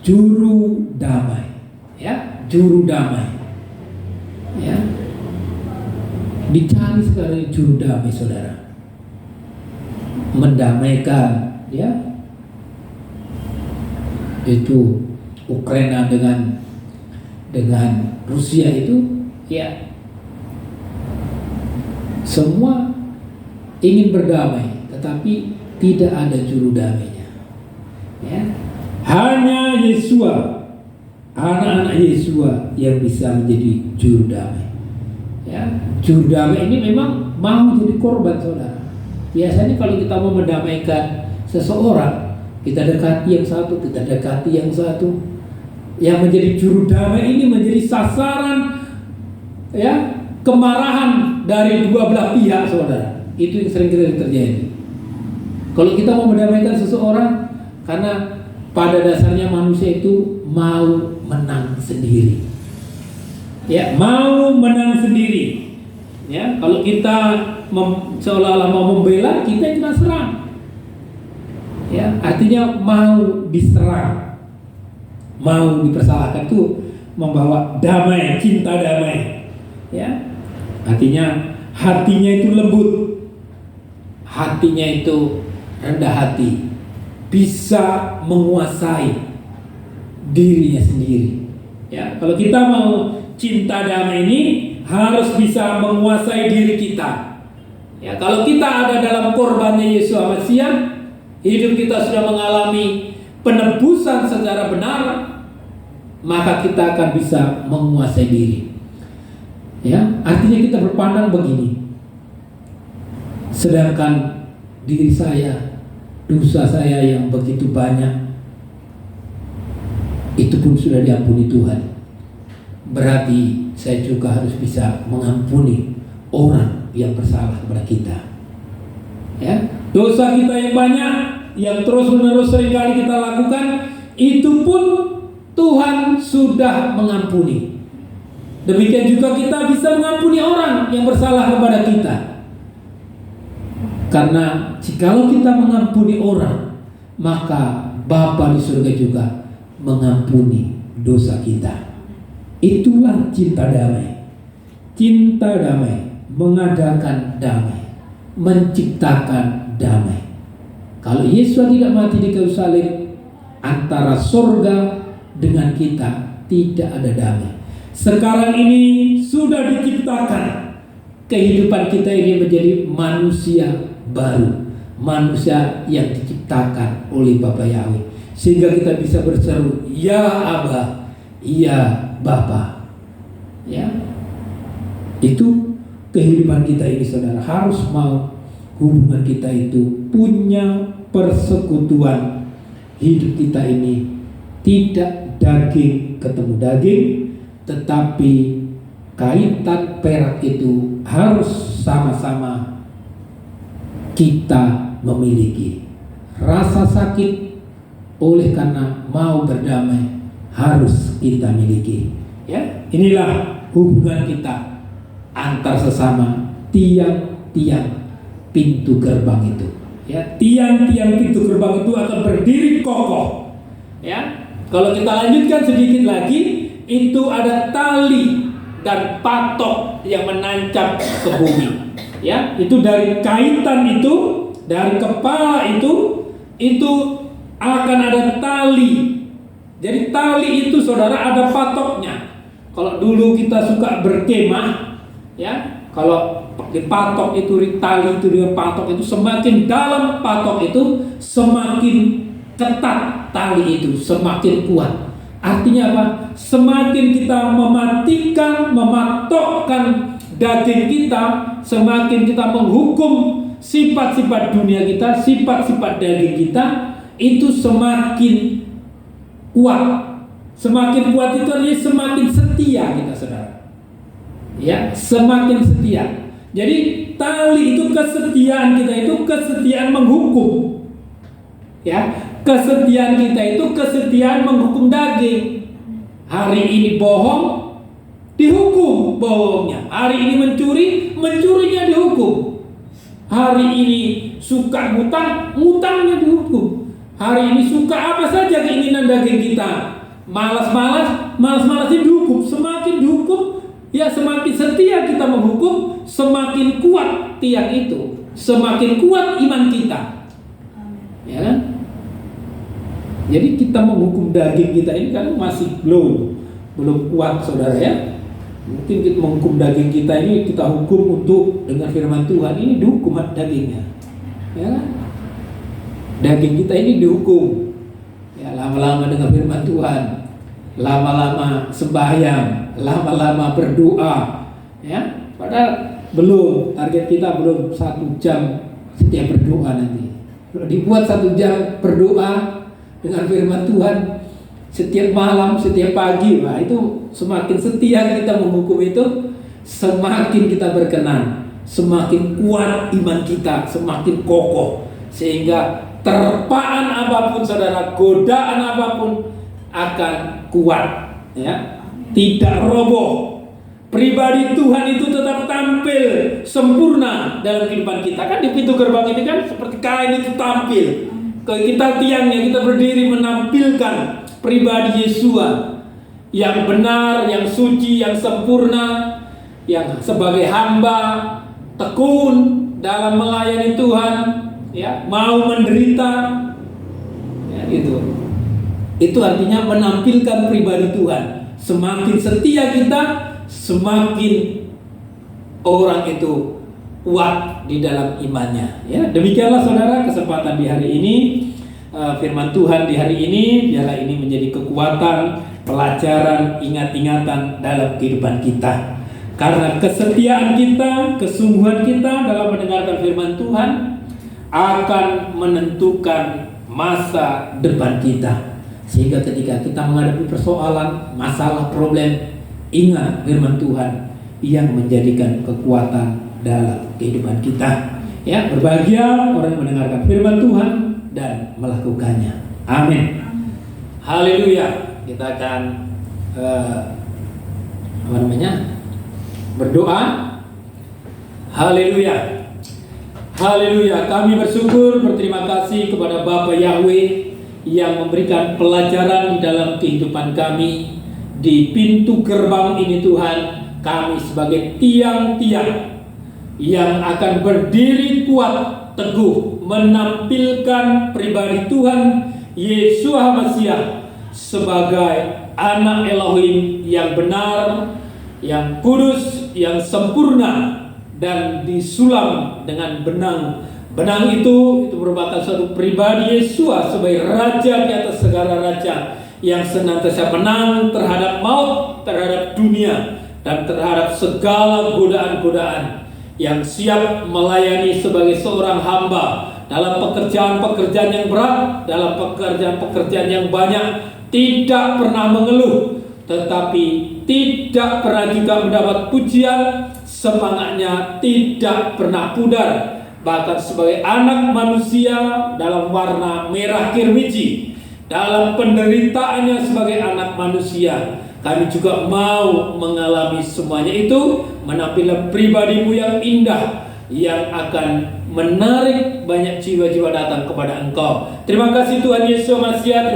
juru damai, ya, juru damai. Ya, dicari sekarang juru damai, saudara, mendamaikan, ya, itu Ukraina dengan Rusia itu, ya, semua ingin berdamai, tetapi tidak ada juru damainya. Ya. Hanya Yesua, anak-anak Yesua yang bisa menjadi juru damai. Ya. Juru damai ini memang mau jadi korban, saudara. Biasanya kalau kita mau mendamaikan seseorang, kita dekati yang satu, kita dekati yang satu. Yang menjadi juru damai ini menjadi sasaran, ya, kemarahan dari dua belah pihak, saudara. Itu yang sering terjadi. Kalau kita mau mendamaikan seseorang, karena pada dasarnya manusia itu mau menang sendiri. Ya, mau menang sendiri. Ya, kalau kita seolah-olah mau membela, kita kena serang. Ya, artinya mau diserang, mau dipersalahkan, itu membawa damai, cinta damai. Ya, artinya hatinya itu lembut, hatinya itu rendah hati, bisa menguasai dirinya sendiri. Ya, kalau kita mau cinta damai ini harus bisa menguasai diri kita. Ya, kalau kita ada dalam korbannya Yesus Mesias, hidup kita sudah mengalami penebusan secara benar, maka kita akan bisa menguasai diri. Ya, artinya kita berpandang begini. Sedangkan diri saya, dosa saya yang begitu banyak, itu pun sudah diampuni Tuhan. Berarti saya juga harus bisa mengampuni orang yang bersalah kepada kita. Ya, dosa kita yang banyak, yang terus-menerus seringkali kita lakukan, itu pun Tuhan sudah mengampuni. Demikian juga kita bisa mengampuni orang yang bersalah kepada kita. Karena jikalau kita mengampuni orang, maka Bapa di surga juga mengampuni dosa kita. Itulah cinta damai. Cinta damai, mengadakan damai, menciptakan damai. Kalau Yesus tidak mati di kayu salib, antara surga dengan kita tidak ada damai. Sekarang ini sudah diciptakan, kehidupan kita ini menjadi manusia baru, manusia yang diciptakan oleh Bapa Yahweh, sehingga kita bisa berseru, ya Aba, ya Bapa. Ya, itu kehidupan kita ini, saudara, harus mau hubungan kita itu punya persekutuan. Hidup kita ini tidak daging ketemu daging, tetapi kaitan perak itu harus sama-sama kita memiliki. Rasa sakit oleh karena mau berdamai harus kita miliki. Ya, inilah hubungan kita antar sesama tiang-tiang pintu gerbang itu. Ya, tiang-tiang pintu gerbang itu akan berdiri kokoh. Ya, kalau kita lanjutkan sedikit lagi, itu ada tali dan patok yang menancap ke bumi. Ya, itu dari kaitan itu, dari kepala itu akan ada tali. Jadi tali itu, saudara, ada patoknya. Kalau dulu kita suka berkemah, ya, Kalau dipatok itu, tali itu dengan patok itu, semakin dalam patok itu, semakin ketat tali itu, semakin kuat. Artinya apa? Semakin kita mematikan, mematokkan daging kita, semakin kita menghukum sifat-sifat dunia kita, sifat-sifat daging kita, itu semakin kuat. Semakin kuat itu artinya semakin setia kita, saudara. Ya, semakin setia. Jadi tali itu kesetiaan kita, itu kesetiaan menghukum. Ya, kesetiaan kita itu kesetiaan menghukum daging. Hari ini bohong, dihukum bohongnya. Hari ini mencuri, mencurinya dihukum. Hari ini suka ngutang, ngutangnya dihukum. Hari ini suka apa saja keinginan daging kita, malas-malasnya dihukum. Semakin dihukum, ya semakin setia kita menghukum, semakin kuat tiang itu, semakin kuat iman kita. Ya kan? Jadi kita menghukum daging kita ini kan masih belum kuat, saudara ya. Mungkin kita menghukum daging kita ini, kita hukum untuk dengan firman Tuhan ini dihukum dagingnya. Ya kan? Daging kita ini dihukum. Ya, lama-lama dengan firman Tuhan, lama-lama sembahyang, lama-lama berdoa. Ya, padahal target kita belum 1 jam setiap berdoa nanti. Kalau dibuat 1 jam berdoa dengan firman Tuhan setiap malam, setiap pagi, nah itu semakin setia kita menghukum itu, semakin kita berkenan, semakin kuat iman kita, semakin kokoh, sehingga terpaan apapun, saudara, godaan apapun akan kuat, ya, tidak roboh. Pribadi Tuhan itu tetap tampil sempurna dalam kehidupan kita. Kan di pintu gerbang ini kan seperti kain itu tampil. Kita tiangnya, kita berdiri menampilkan pribadi Yesua yang benar, yang suci, yang sempurna, yang sebagai hamba tekun dalam melayani Tuhan, ya, mau menderita, ya, itu artinya menampilkan pribadi Tuhan. Semakin setia kita, semakin orang itu kuat di dalam imannya. Ya, demikianlah saudara kesempatan di hari ini, firman Tuhan di hari ini, biarlah ini menjadi kekuatan, pelajaran, ingat-ingatan dalam kehidupan kita. Karena kesetiaan kita, kesungguhan kita dalam mendengarkan firman Tuhan akan menentukan masa depan kita. Sehingga ketika kita menghadapi persoalan, masalah, problem, ingat firman Tuhan yang menjadikan kekuatan dalam kehidupan kita. Ya, berbahagia orang yang mendengarkan firman Tuhan dan melakukannya. Amin. Haleluya. Kita akan berdoa. Haleluya. Haleluya. Kami bersyukur, berterima kasih kepada Bapa Yahweh yang memberikan pelajaran di dalam kehidupan kami di pintu gerbang ini. Tuhan, kami sebagai tiang-tiang yang akan berdiri kuat teguh menampilkan pribadi Tuhan Yesus Masiah sebagai anak Elohim yang benar, yang kudus, yang sempurna, dan disulam dengan benang. Benang itu merupakan suatu pribadi Yesus sebagai raja di atas segala raja, yang senantiasa menang terhadap maut, terhadap dunia, dan terhadap segala godaan-godaan, yang siap melayani sebagai seorang hamba dalam pekerjaan-pekerjaan yang berat, dalam pekerjaan-pekerjaan yang banyak, tidak pernah mengeluh, tetapi tidak pernah juga mendapat pujian, semangatnya tidak pernah pudar. Bahkan sebagai anak manusia dalam warna merah kirmiji, dalam penderitaannya sebagai anak manusia, kami juga mau mengalami semuanya itu, menampilkan pribadimu yang indah, yang akan menarik banyak jiwa-jiwa datang kepada Engkau. Terima kasih Tuhan Yesus Masiah.